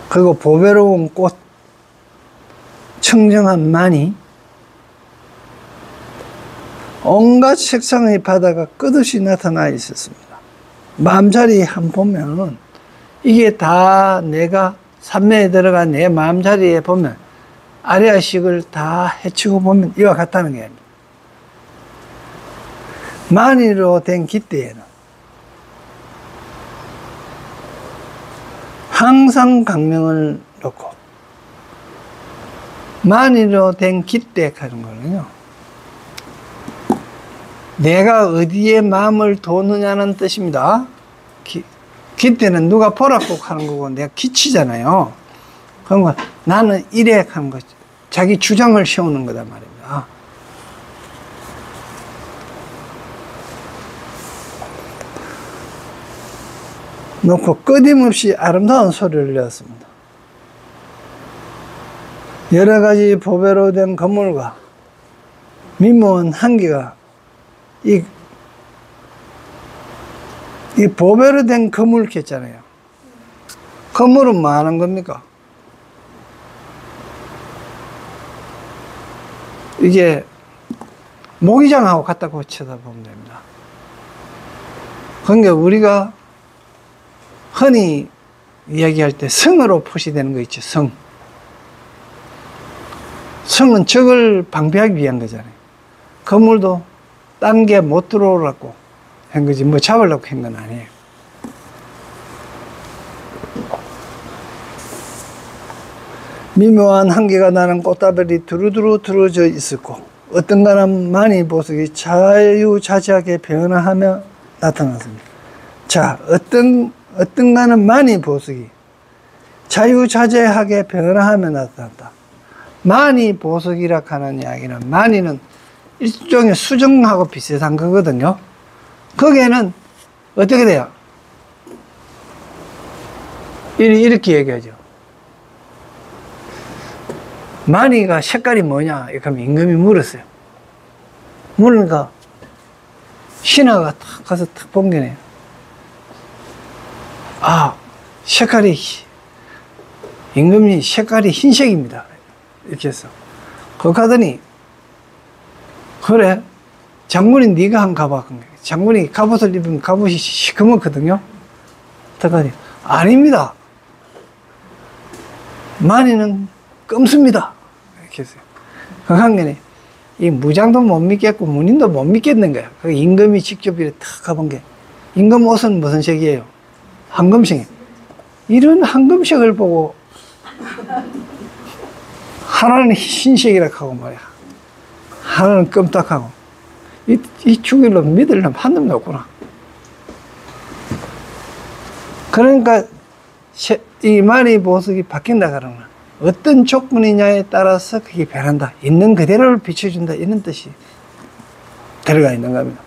그리고 보배로운 꽃, 청정한 만이, 온갖 색상의 바다가 끝없이 나타나 있었습니다. 마음자리 한번 보면 이게 다 내가 삼매에 들어간 내 마음자리에 보면 아리아식을 다 헤치고 보면 이와 같다는 게 아닙니다. 만이로 된 깃대에는 항상 강명을 놓고, 만이로 된 깃대 하는 거는요, 내가 어디에 마음을 두느냐는 뜻입니다. 깃대는 누가 보라고 하는 거고 내가 기치잖아요. 그런 나는 이래 하는 거죠. 자기 주장을 세우는 거단 말입니다. 놓고 끊임없이 아름다운 소리를 내었습니다. 여러 가지 보배로 된 건물과 미모한 향기가 이 보배로 된 건물 했잖아요. 건물은 뭐 하는 겁니까? 이게 모기장하고 같다고 쳐다보면 됩니다. 그러니까 우리가 흔히 이야기할 때 성으로 표시되는 거 있죠. 성은 적을 방비하기 위한 거잖아요. 건물도 딴 게 못 들어오라고 한 거지, 뭐 잡으려고 한 건 아니에요. 미묘한 향기가 나는 꽃다발이 두루두루 들어져 있었고, 어떤가는 많이 보석이 자유자재하게 변화하며 나타났습니다. 자, 어떤가는 많이 보석이 자유자재하게 변화하며 나타났다. 많이 보석이라 하는 이야기는, 많이는 일종의 수정하고 비슷한 거거든요. 거기에는 어떻게 돼요? 이렇게 얘기하죠. 많이가 색깔이 뭐냐? 이렇게 하면 임금이 물었어요. 물으니까 신하가 탁 가서 탁 본게네요. 아, 색깔이, 임금이 색깔이 흰색입니다. 이렇게 해서. 거기 가더니, 그래, 장군이 네가 한번 가봐. 장군이 갑옷을 입으면 갑옷이 시커멓거든요. 어떡하니? 아닙니다. 많이는 검습니다. 이렇게 했어요. 그 한면에 이 무장도 못 믿겠고 문인도 못 믿겠는 거야. 그 임금이 직접 이렇게 탁 가본 게, 임금 옷은 무슨 색이에요? 황금색이에요. 이런 황금색을 보고 하나는 흰색이라고 하고 말이야. 하나는 껌딱하고. 이 죽이려면 믿으려면 한놈도 없구나. 그러니까 이 많이 보석이 바뀐다 그러면 어떤 조건이냐에 따라서 그게 변한다. 있는 그대로를 비춰준다. 이런 뜻이 들어가 있는 겁니다.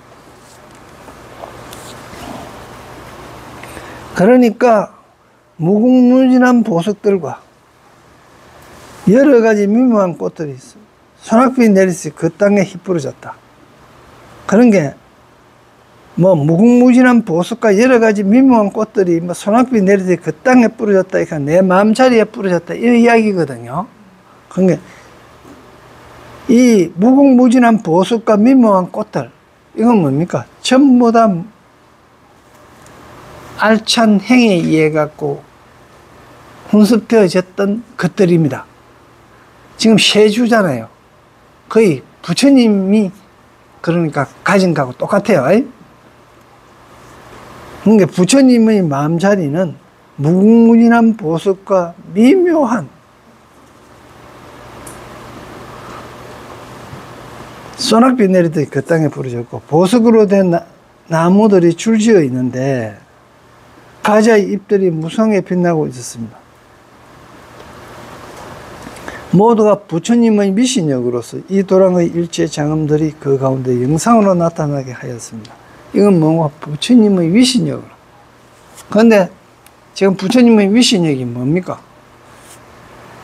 그러니까 무궁무진한 보석들과 여러 가지 미묘한 꽃들이 있어. 소낙비 내리듯이 그 땅에 휘뿌러졌다. 그런 게 뭐 무궁무진한 보석과 여러 가지 미묘한 꽃들이 뭐 소낙비 내리듯이 그 땅에 뿌려졌다. 그러니까 내 마음자리에 뿌려졌다. 이런 이야기거든요. 그러니까 이 무궁무진한 보석과 미묘한 꽃들, 이건 뭡니까? 전부 다 알찬 행에 의해 갖고 훈습되어졌던 것들입니다. 지금 세주잖아요. 거의 부처님이 그러니까 가진 거하고 똑같아요. 그러니까 부처님의 마음자리는 무궁무진한 보석과 미묘한 소낙비 내리듯 그 땅에 부러졌고, 보석으로 된 나무들이 줄지어 있는데 가지의 잎들이 무성하게 빛나고 있었습니다. 모두가 부처님의 미신역으로서 이 도랑의 일체 장엄들이 그 가운데 영상으로 나타나게 하였습니다. 이건 뭔가 부처님의 미신역으로. 그런데 지금 부처님의 미신역이 뭡니까?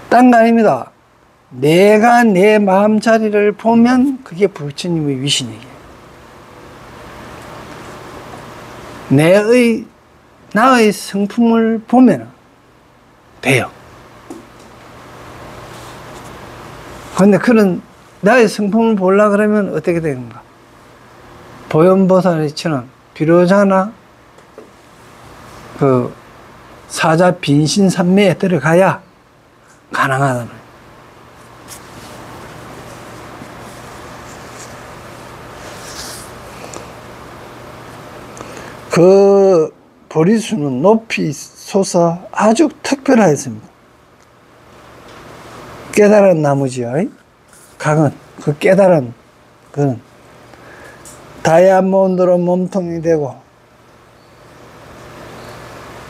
딴 거 아닙니다. 내가 내 마음자리를 보면 그게 부처님의 위신이에요. 나의 성품을 보면 돼요. 그런데 그런 나의 성품을 보려고 그러면 어떻게 되는가? 보현보살처럼 비로자나 그 사자 빈신산매에 들어가야 가능하다는 거예요. 그 보리수는 높이 솟아 아주 특별하였습니다. 깨달은 나무지요. 각은 그 깨달은 그는 다이아몬드로 몸통이 되고,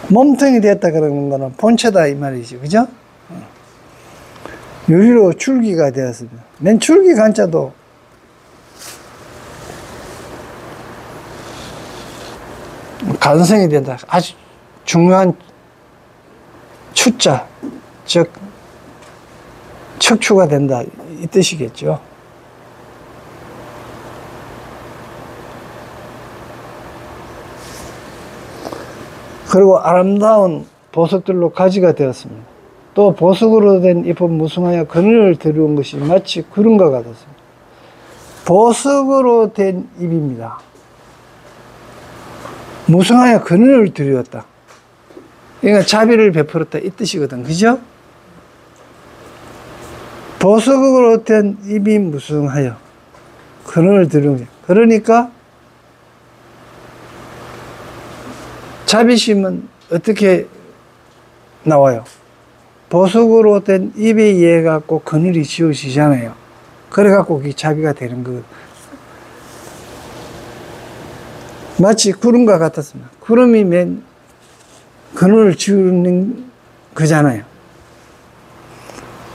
몸통이 됐다 그러는 거는 본체다 이 말이죠. 그죠? 유리로 줄기가 되었습니다. 맨 줄기 간자도 가능성이 된다. 아주 중요한 추자, 즉 척추가 된다 이 뜻이겠죠. 그리고 아름다운 보석들로 가지가 되었습니다. 또 보석으로 된 잎은 무성하여 그늘을 들여온 것이 마치 구름과 같았습니다. 보석으로 된 잎입니다. 무성하여 그늘을 들여왔다. 그러니까 자비를 베풀었다 이 뜻이거든. 그죠? 보석으로 된 잎이 무성하여 그늘을 들여온 것. 그러니까 자비심은 어떻게 나와요? 보석으로 된 잎에 의해 갖고 그늘이 지어지잖아요. 그래 갖고 그게 자비가 되는 거. 마치 구름과 같았습니다. 구름이 맨 그늘을 지우는 거잖아요.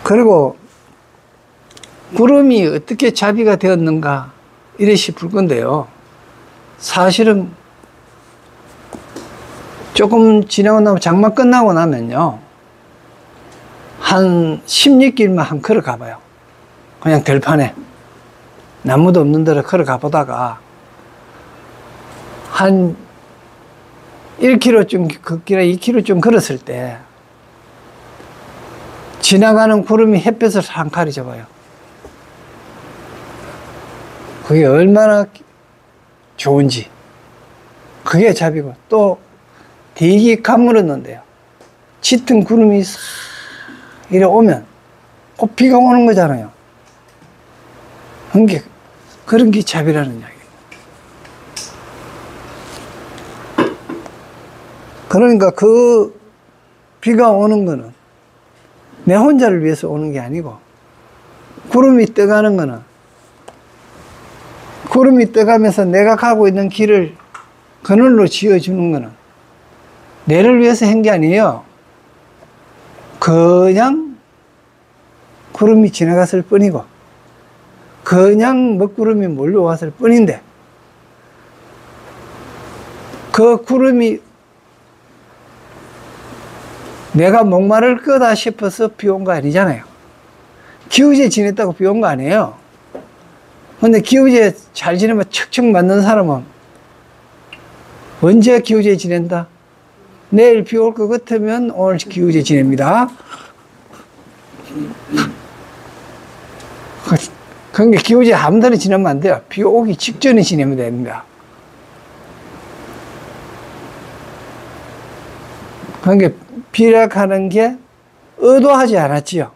그리고 구름이 어떻게 자비가 되었는가 이래 싶을 건데요. 사실은 조금 지나고 나면 장마 끝나고 나면요, 한 16길만 한 걸어 가봐요. 그냥 들판에 나무도 없는 데로 걸어 가보다가 한 1km쯤 걷기나 2km쯤 걸었을 때 지나가는 구름이 햇볕을 한 가리져봐요. 그게 얼마나 좋은지. 그게 자비고, 또 대기 가물었는데요, 짙은 구름이 싹 이래 오면 꼭 비가 오는 거잖아요. 그런 게 자비라는 이야기예요. 그러니까 그 비가 오는 거는 내 혼자를 위해서 오는 게 아니고, 구름이 떠가는 거는 구름이 떠가면서 내가 가고 있는 길을 그늘로 지어주는 거는 내를 위해서 한 게 아니에요. 그냥 구름이 지나갔을 뿐이고, 그냥 먹구름이 몰려왔을 뿐인데, 그 구름이 내가 목마를 거다 싶어서 비 온 거 아니잖아요. 기우제 지냈다고 비 온 거 아니에요. 근데 기우제 잘 지내면 척척 맞는 사람은 언제 기우제 지낸다? 내일 비 올 것 같으면 오늘 기우제 지냅니다. 그러니까 기우제 아무데나 지나면 안 돼요. 비 오기 직전에 지내면 됩니다. 그러니까 비락하는 게 의도하지 않았지요.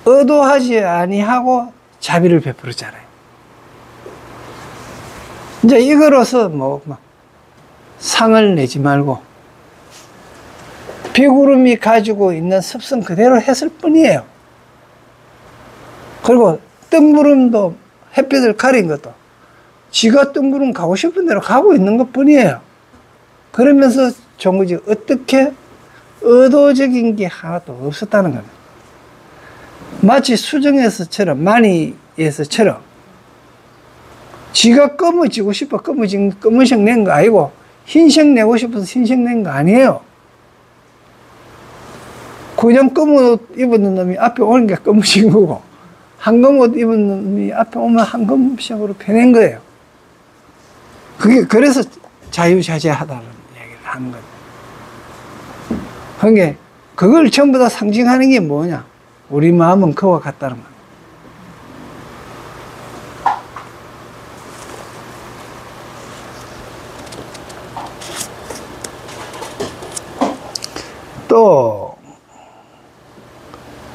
의도하지 아니하고 자비를 베풀었잖아요. 이제 이거로서 막 상을 내지 말고 비구름이 가지고 있는 습성 그대로 했을 뿐이에요. 그리고 뜬구름도 햇빛을 가린 것도 지가 뜬구름 가고 싶은 대로 가고 있는 것 뿐이에요. 그러면서 종구지 어떻게 의도적인 게 하나도 없었다는 겁니다. 마치 수정에서처럼 만이에서처럼 지가 검어지고 싶어 검은색 낸 거 아니고 흰색 내고 싶어서 흰색 낸 거 아니에요. 그냥 검은 옷 입은 놈이 앞에 오는 게 검은색인 거고 황금 옷 입은 놈이 앞에 오면 황금색으로 변한 거예요. 그게 그래서 자유자재하다는 얘기를 하는 거예요. 그러니까 그걸 전부 다 상징하는 게 뭐냐? 우리 마음은 그와 같다는 거예요. 또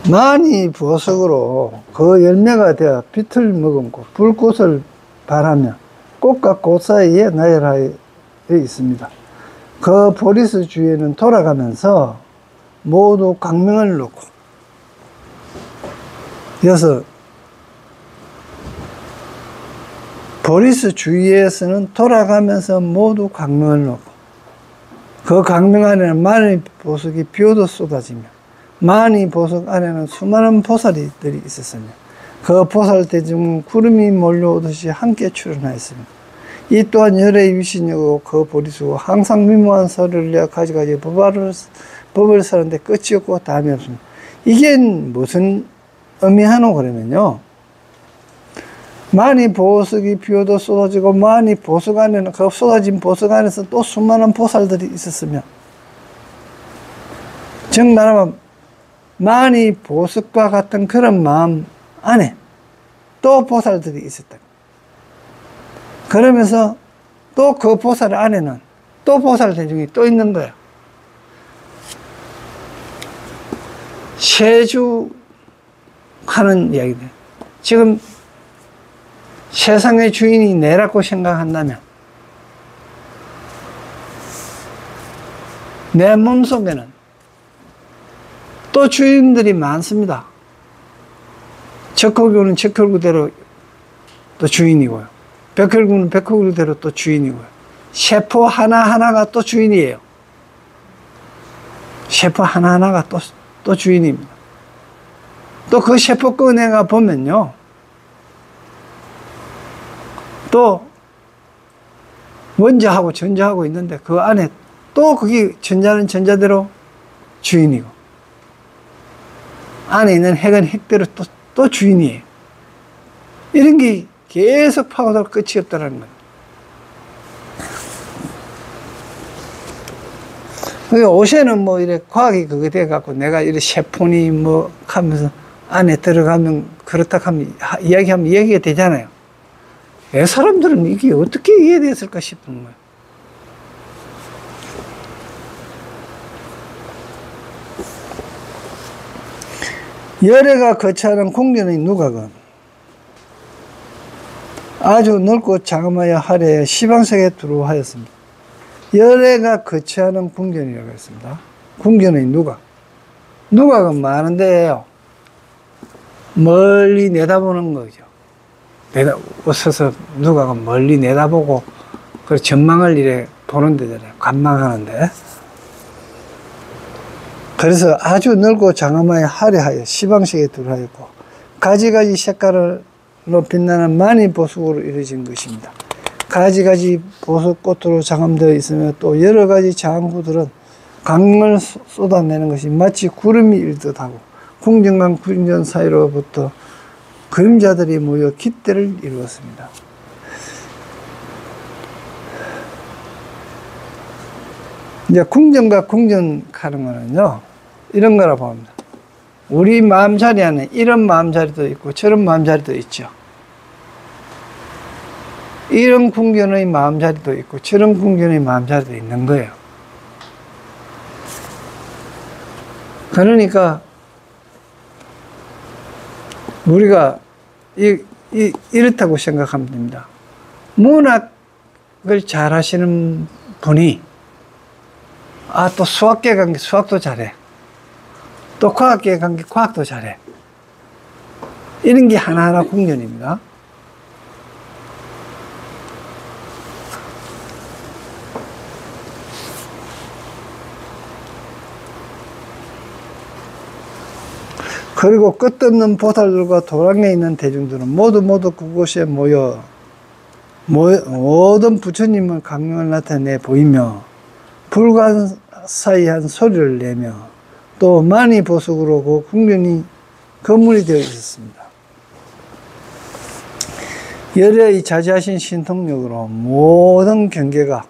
많이 보석으로 그 열매가 되어 빛을 머금고 불꽃을 발하며 꽃과 꽃 사이에 나열하여 있습니다. 그 보리스 주위에는 돌아가면서 모두 광명을 놓고, 여기서 보리스 주위에서는 돌아가면서 모두 광명을 놓고 그 광명 안에는 많은 보석이 비오듯 쏟아지며 많이 보석 안에는 수많은 보살이들이 있었으며 그 보살들 중 구름이 몰려오듯이 함께 출현하였습니다. 이 또한 열의 위신이고 그 보리수고 항상 미모한 서류를 내어 가지가지 법을 쓰는데 끝이 없고 다음이 없습니다. 이게 무슨 의미하노 그러면요, 많이 보석이 비오듯 쏟아지고 많이 보석 안에는 그 쏟아진 보석 안에서 또 수많은 보살들이 있었으며, 즉 말하면 많이 보석과 같은 그런 마음 안에 또 보살들이 있었다. 그러면서 또 그 보살 안에는 또 보살 대중이 또 있는 거예요. 세주 하는 이야기들. 지금 세상의 주인이 내라고 생각한다면 내 몸속에는 또 주인들이 많습니다. 적혈구는 적혈구대로 또 주인이고요. 백혈구는 백혈구대로 또 주인이고요. 세포 하나하나가 또 주인이에요. 세포 하나하나가 또 주인입니다. 또 그 세포 꺼내가 보면요, 또 원자하고 전자하고 있는데 그 안에 또 그게 전자는 전자대로 주인이고 안에 있는 핵은 핵대로 또 주인이에요. 이런 게 계속 파고들 끝이 없다는 거예요. 옷에는 뭐 이래 과학이 그거 돼갖고 내가 이래 세포니 뭐 하면서 안에 들어가면 그렇다 하면 이야기하면 이야기가 되잖아요. 왜 사람들은 이게 어떻게 이해됐을까 싶은 거예요. 열애가 거처하는 궁전의 누각은 아주 넓고 자그마하여 하래에 시방석에 두루하였습니다. 열애가 거처하는 궁전이라고 했습니다. 궁전의 누각. 누각은 많은데요, 멀리 내다보는 거죠. 웃어서 누각은 멀리 내다보고 그 전망을 이래 보는 데잖아요. 관망하는데. 그래서 아주 넓고 장엄하게 화려하여 시방석에 두루하였고 가지가지 색깔로 빛나는 많이 보석으로 이루어진 것입니다. 가지가지 보석꽃으로 장엄되어 있으며 또 여러가지 장구들은 강을 쏟아내는 것이 마치 구름이 일듯하고 궁전과 궁전 사이로부터 그림자들이 모여 깃대를 이루었습니다. 이제 궁전과 궁전 하는 거는요, 이런 거라 봅니다. 우리 마음자리 안에 이런 마음자리도 있고 저런 마음자리도 있죠. 이런 궁견의 마음자리도 있고 저런 궁견의 마음자리도 있는 거예요. 그러니까 우리가 이렇다고 생각하면 됩니다. 문학을 잘 하시는 분이 또 수학계 간 게 수학도 잘해. 또 과학계 간 게 과학도 잘해. 이런 게 하나하나 궁견입니다. 그리고 끝없는 보살들과 도량에 있는 대중들은 모두 그곳에 모여 모든 부처님의 강명을 나타내 보이며 불가사의한 소리를 내며 또 많이 보석으로 그 궁전이 건물이 되어 있었습니다. 열애의 자제하신 신통력으로 모든 경계가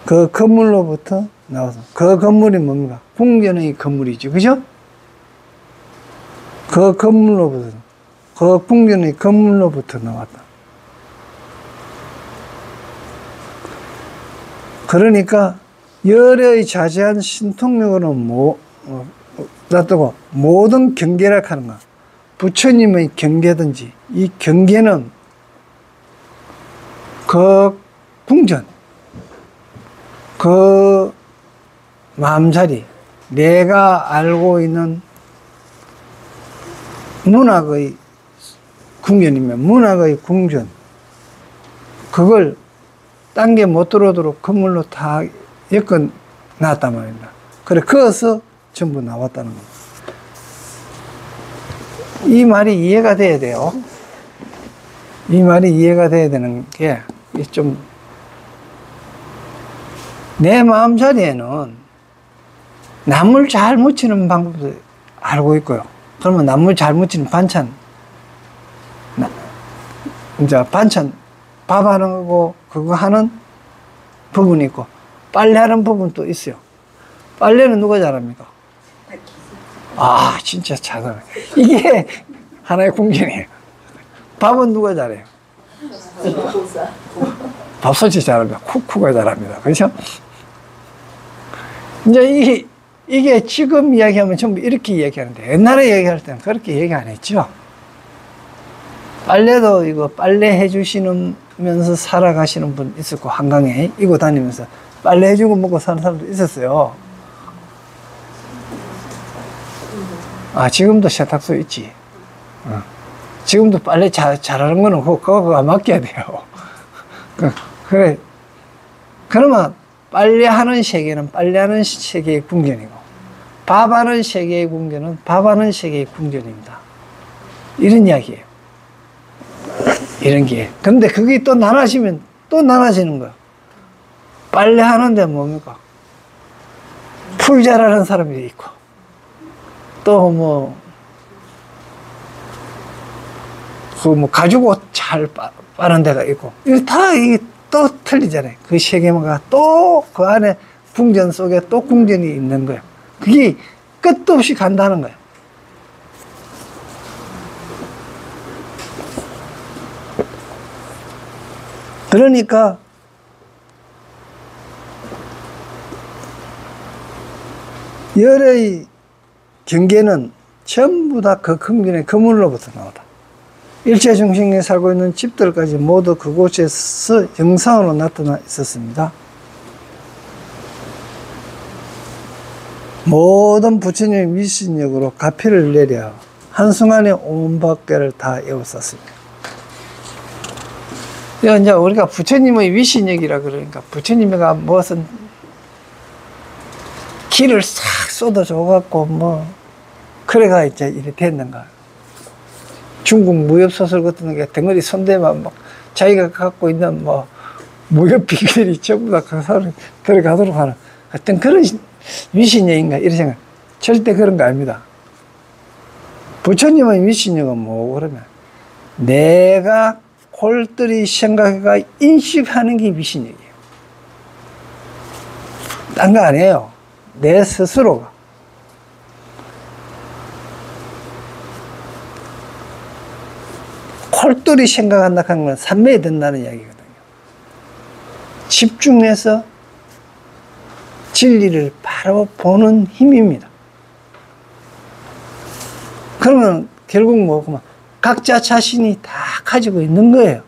그 건물로부터 나와서, 그 건물이 뭡니까? 궁전의 건물이죠. 그죠? 그 건물로부터, 그 궁전의 건물로부터 나왔다. 그러니까 열의 자제한 신통력으로 놔두고 모든 경계라 하는 거. 부처님의 경계든지 이 경계는 그 궁전, 그 마음자리, 내가 알고 있는 문학의 궁전이면 문학의 궁전, 그걸 딴 게 못 들어오도록 건물로 다 엮어 놨단 말입니다. 그래, 거기서 전부 나왔다는 겁니다. 이 말이 이해가 돼야 돼요. 이 말이 이해가 돼야 되는 게, 좀, 내 마음자리에는 나물 잘 묻히는 방법도 알고 있고요. 그러면 나물 잘 묻히는 반찬, 이제 반찬, 밥 하는 거고, 그거 하는 부분이 있고, 빨래하는 부분도 있어요. 빨래는 누가 잘합니까? 진짜 잘하네. 이게 하나의 궁전이에요. 밥은 누가 잘해요? 밥솥이 잘합니다. 쿠쿠가 잘합니다. 그렇죠? 이제 이게 지금 이야기하면 전부 이렇게 이야기하는데, 옛날에 이야기할 때는 그렇게 얘기 안 했죠? 빨래도 이거 빨래 해주시면서 살아가시는 분 있었고, 한강에 이고 다니면서 빨래 해주고 먹고 사는 사람도 있었어요. 지금도 세탁소 있지. 지금도 빨래 잘하는 거는 그거가 맡겨야 돼요. 그래. 그러면 빨래하는 세계는 빨래하는 세계의 궁전이고, 밥하는 세계의 궁전은 밥하는 세계의 궁전입니다. 이런 이야기예요. 이런 게. 근데 그게 또 나눠지면 또 나눠지는 거야. 빨래 하는데 뭡니까? 풀 잘하는 사람이 있고, 또 가죽 옷 잘 빠는 데가 있고, 이게 또 틀리잖아요. 그 세계마다 또 그 안에 궁전 속에 또 궁전이 있는 거예요. 그게 끝도 없이 간다는 거예요. 그러니까 열의 경계는 전부 다 그 궁전의 건물로부터 나오다. 일체 중심에 살고 있는 집들까지 모두 그곳에서 영상으로 나타나 있었습니다. 모든 부처님의 미신력으로 가피를 내려 한순간에 온 밖에를 다 에워쌌습니다. 이제 우리가 부처님의 위신력이라 그러니까, 부처님이가 무슨 기를 싹 쏟아줘갖고 그래가 이제 이렇게 됐는가. 중국 무협소설 같은 게 덩어리 손대면 자기가 갖고 있는 무협 비결이 전부 다 그 사람이 들어가도록 하는 어떤 그런 위신력인가, 이런 생각. 절대 그런 거 아닙니다. 부처님의 위신력은 뭐고 그러면, 내가 골똘히 생각해가 인식하는 게 위신력이에요. 딴 거 아니에요. 내 스스로가. 똘똘히 생각한다 하는 건 삼매에 든다는 이야기거든요. 집중해서 진리를 바로 보는 힘입니다. 그러면 결국 뭐구만 각자 자신이 다 가지고 있는 거예요.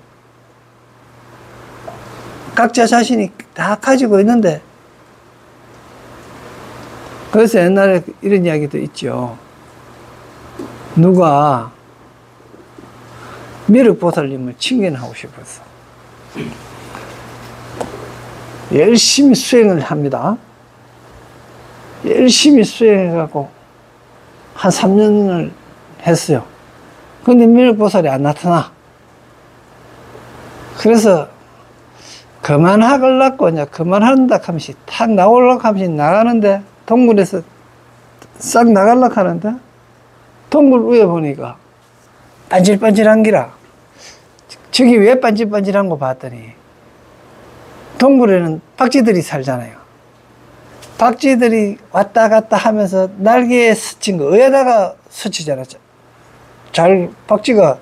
각자 자신이 다 가지고 있는데, 그래서 옛날에 이런 이야기도 있죠. 누가 미륵보살님을 칭견하고 싶어서 열심히 수행을 합니다. 열심히 수행해갖고 한 3년을 했어요. 근데 미륵보살이 안 나타나. 그래서 그만하려고 이제 그만한다 하면서 탁 나오려고 하면서 나가는데, 동굴에서 싹 나가려고 하는데 동굴 위에 보니까 반질반질한 기라. 저기 왜 반질반질한 거 봤더니 동굴에는 박쥐들이 살잖아요. 박쥐들이 왔다 갔다 하면서 날개에 스친 거 의에다가 스치잖아요. 잘 박쥐가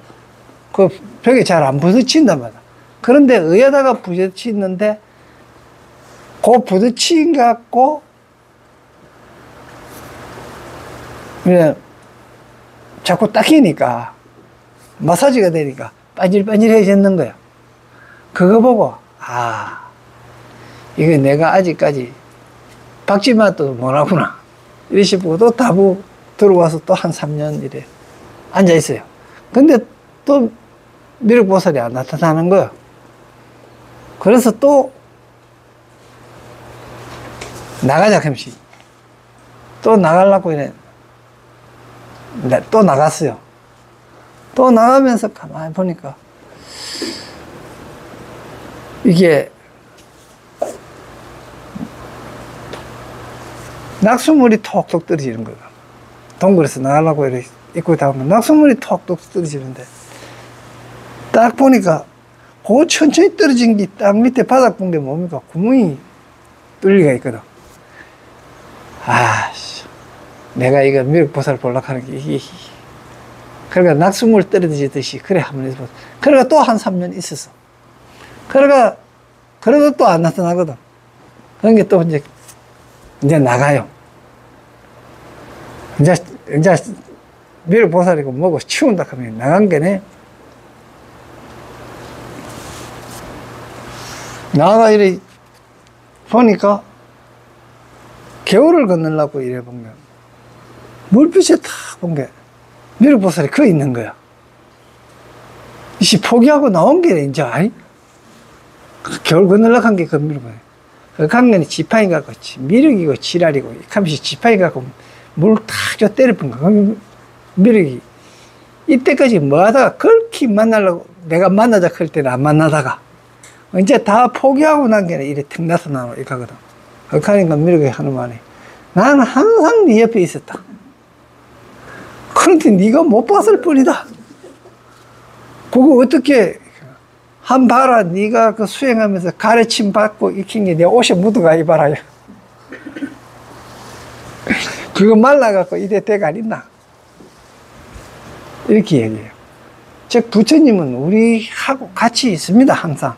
그 벽에 잘 안 부딪힌단 말이야. 그런데 의에다가 부딪히는데 그 부딪힌 것 같고 그냥 자꾸 닦이니까 마사지가 되니까 반질반질해졌는 거야. 그거 보고 이거 내가 아직까지 박쥐 맛도 못하구나 이래 싶고 또 다부 들어와서 또 한 3년 이래 앉아 있어요. 근데 또 미륵보살이 안 나타나는 거야. 그래서 또 나가자 캠시 또 나가려고 이래 또 나갔어요. 또 나가면서 가만히 보니까 이게 낙수물이 톡톡 떨어지는 거예요. 동굴에서 나가려고 이렇게 입고 나오면 낙수물이 톡톡 떨어지는데 딱 보니까 그 천천히 떨어진 게 딱 밑에 바닥 본 게 뭡니까? 구멍이 뚫리가 있거든. 내가 이거 미륵보살 보려고 하는 게 그러니까 낙수물 떨어지듯이 그래 한번 해서 그러니까 또 한 3년 있었어. 그러니까 그래도 또 안 나타나거든. 그러니까 또 이제 나가요. 이제 미륵보살이고 뭐고 치운다 하면 나간 게네. 나가 이래 보니까 겨울을 건너려고 이래 본 거야. 물빛에 탁 본 게 미륵보살이 그 있는 거야. 이씨 포기하고 나온 게 이제 겨울 건너려고 한 게 그 미륵보살. 그 강연이 지팡이 갖고 미륵이고 지랄이고 하면서 지팡이 갖고 물 탁 때려본 거야. 미륵이 이때까지 뭐 하다가 그렇게 만나려고 내가 만나자 그럴 때는 안 만나다가 이제 다 포기하고 난 게 이래 턱 나타나고 이렇게 하거든. 그렇게 하니까 미륵이 하는 말이 나는 항상 네 옆에 있었다. 그런데 네가 못 봤을 뿐이다. 그거 어떻게 한 봐라. 네가 그 수행하면서 가르침 받고 익힌 게 내 옷에 묻어가 이봐라. 그거 말라갖고 이래 대가리 있나? 이렇게 얘기해요. 즉 부처님은 우리하고 같이 있습니다. 항상.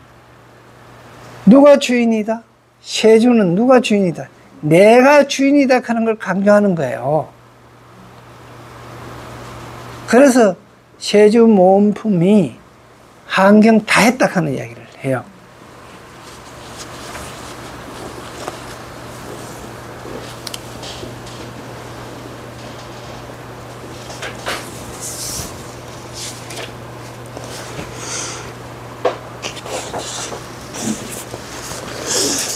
누가 주인이다? 세주는 누가 주인이다? 내가 주인이다 하는 걸 강조하는 거예요. 그래서 세주 모험품이 환경 다 했다 하는 이야기를 해요.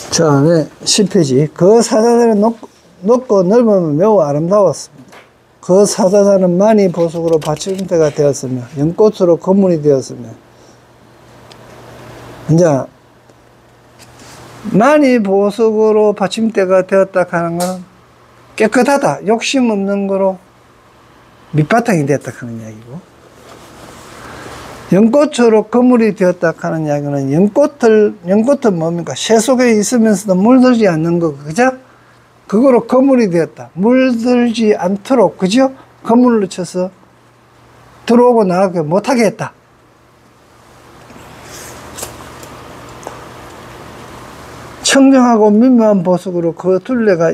자, 네, 10페이지. 그 사자들은 높고 넓으면 매우 아름다웠습니다. 그 사자자는 많이 보석으로 받침대가 되었으며 연꽃으로 건물이 되었으며 이제 많이 보석으로 받침대가 되었다 하는 것은 깨끗하다, 욕심 없는 거로 밑바탕이 되었다 하는 이야기고, 연꽃으로 건물이 되었다 하는 이야기는 연꽃은 뭡니까? 새 속에 있으면서도 물들지 않는 거, 그죠? 그거로 건물이 되었다. 물들지 않도록, 그죠? 건물로 쳐서 들어오고 나가게 못하게 했다. 청정하고 미묘한 보석으로 그 둘레가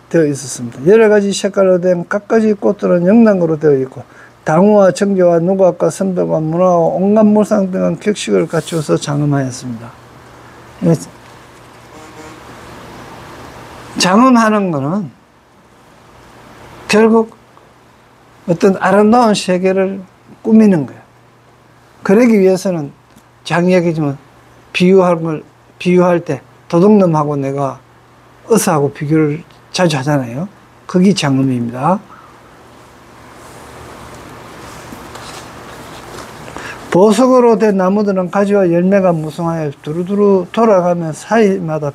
되어 있었습니다. 여러 가지 색깔로 된 갖가지 꽃들은 영랑으로 되어 있고 당우와 정교와 누각과 선별과 문화와 온갖 물상 등은 격식을 갖추어서 장엄하였습니다. 장엄하는 것은 결국 어떤 아름다운 세계를 꾸미는 거예요. 그러기 위해서는 장이야기지만 비유할 때 도둑놈하고 내가 어사하고 비교를 자주 하잖아요. 그게 장엄입니다. 보석으로 된 나무들은 가지와 열매가 무성하여 두루두루 돌아가며 사이마다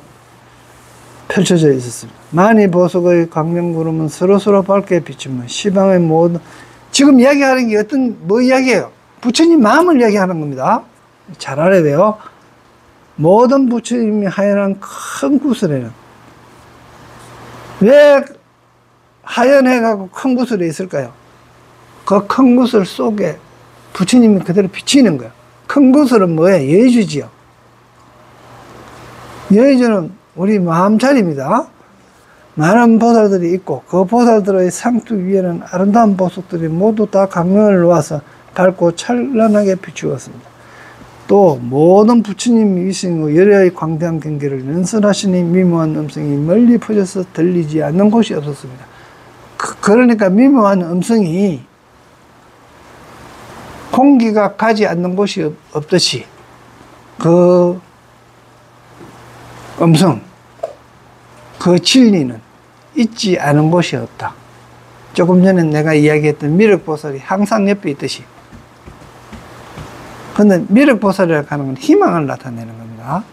펼쳐져 있었습니다. 만이 보석의 광명구름은 서로서로 밝게 비추며 시방의 모든, 지금 이야기하는 게 뭐 이야기예요? 부처님 마음을 이야기하는 겁니다. 잘 알아야 돼요. 모든 부처님이 하연한 큰 구슬에는 왜 하연해가고 큰 구슬에 있을까요? 그 큰 구슬 속에 부처님이 그대로 비치는 거예요. 큰 구슬은 뭐예요? 여의주지요. 여의주는 우리 마음자리입니다. 많은 보살들이 있고 그 보살들의 상투 위에는 아름다운 보석들이 모두 다 강명을 놓아서 밝고 찬란하게 비추었습니다. 또 모든 부처님이 위신고 여려의 광대한 경계를 연설하시니 미묘한 음성이 멀리 퍼져서 들리지 않는 곳이 없었습니다. 그러니까 미묘한 음성이 공기가 가지 않는 곳이 없듯이 그 음성, 그 진리는 있지 않은 곳이 없다. 조금 전에 내가 이야기했던 미륵보살이 항상 옆에 있듯이. 근데 미륵보살이라고 하는 건 희망을 나타내는 겁니다.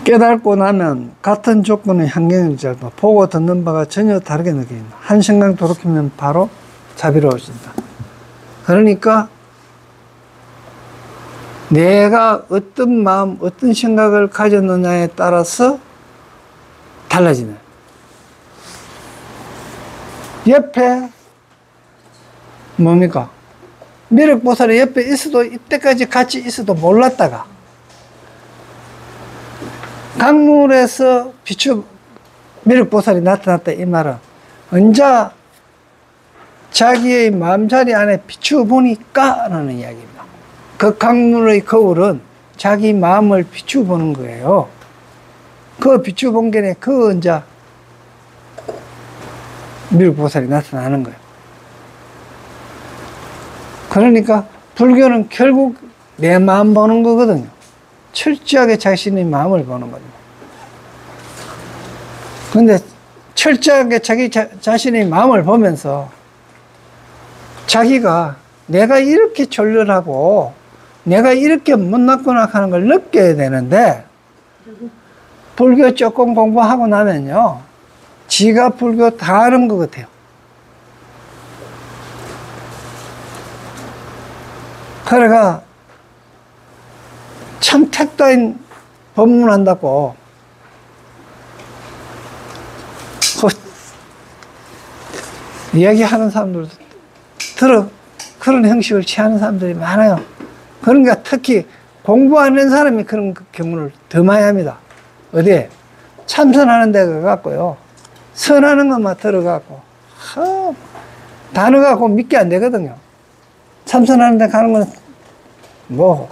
깨닫고 나면 같은 조건의 환경일지라도 보고 듣는 바가 전혀 다르게 느껴진다. 한 생각 돌이키면 바로 자비로워진다. 그러니까 내가 어떤 마음, 어떤 생각을 가졌느냐에 따라서 달라지네. 옆에 뭡니까? 미륵보살이 옆에 있어도 이때까지 같이 있어도 몰랐다가 강물에서 미륵보살이 나타났다 이 말은 언제 자기의 마음자리 안에 비추어보니까 라는 이야기입니다. 그 강물의 거울은 자기 마음을 비추어보는 거예요. 그 비추어본 게 그 언제 미륵보살이 나타나는 거예요. 그러니까 불교는 결국 내 마음 보는 거거든요. 철저하게 자신의 마음을 보는 거죠. 근데 철저하게 자기 자신의 마음을 보면서 자기가 내가 이렇게 졸렬하고 내가 이렇게 못났구나 하는 걸 느껴야 되는데 불교 조금 공부하고 나면요 지가 불교 다 아는 것 같아요. 그래가 참 택도인 법문한다고 이야기하는 사람들도 그런 형식을 취하는 사람들이 많아요. 그러니까 특히 공부 안 하는 사람이 그런 경우를 더 많이 합니다. 어디에? 참선하는 데 가갖고요. 선하는 것만 들어가고, 단어 갖고 믿게 안 되거든요. 참선하는 데 가는 건 뭐,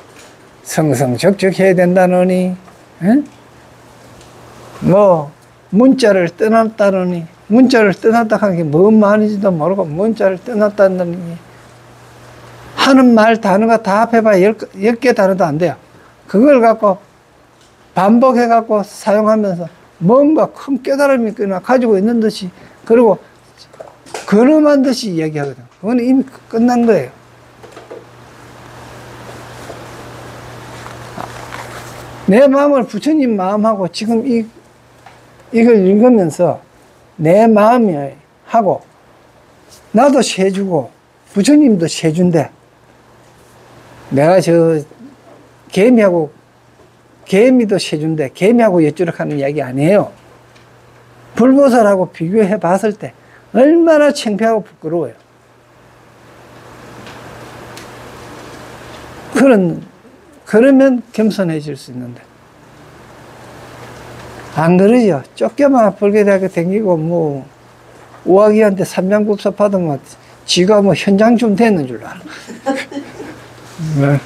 성성적적 해야 된다느니, 응? 뭐, 문자를 떠났다느니, 문자를 떠났다 하는 게 뭔 말인지도 모르고 문자를 떠났다느니, 하는 말 단어가 다 합해봐야 10개 단어도 안 돼요. 그걸 갖고 반복해갖고 사용하면서 뭔가 큰 깨달음이 가지고 있는 듯이, 그리고 근엄한 듯이 이야기하거든. 그건 이미 끝난 거예요. 내 마음을 부처님 마음하고 지금 이걸 읽으면서 내 마음이 하고 나도 세주고 부처님도 세준대. 내가 개미도 세준대. 개미하고 여쭈락 하는 이야기 아니에요. 불보살하고 비교해 봤을 때 얼마나 창피하고 부끄러워요. 그러면 겸손해질 수 있는데. 안 그러죠. 쫓겨만 불교대학교 다니고, 뭐, 우아기한테 삼장급사 받으면 지가 뭐 현장 좀 되는 줄 알아. 네.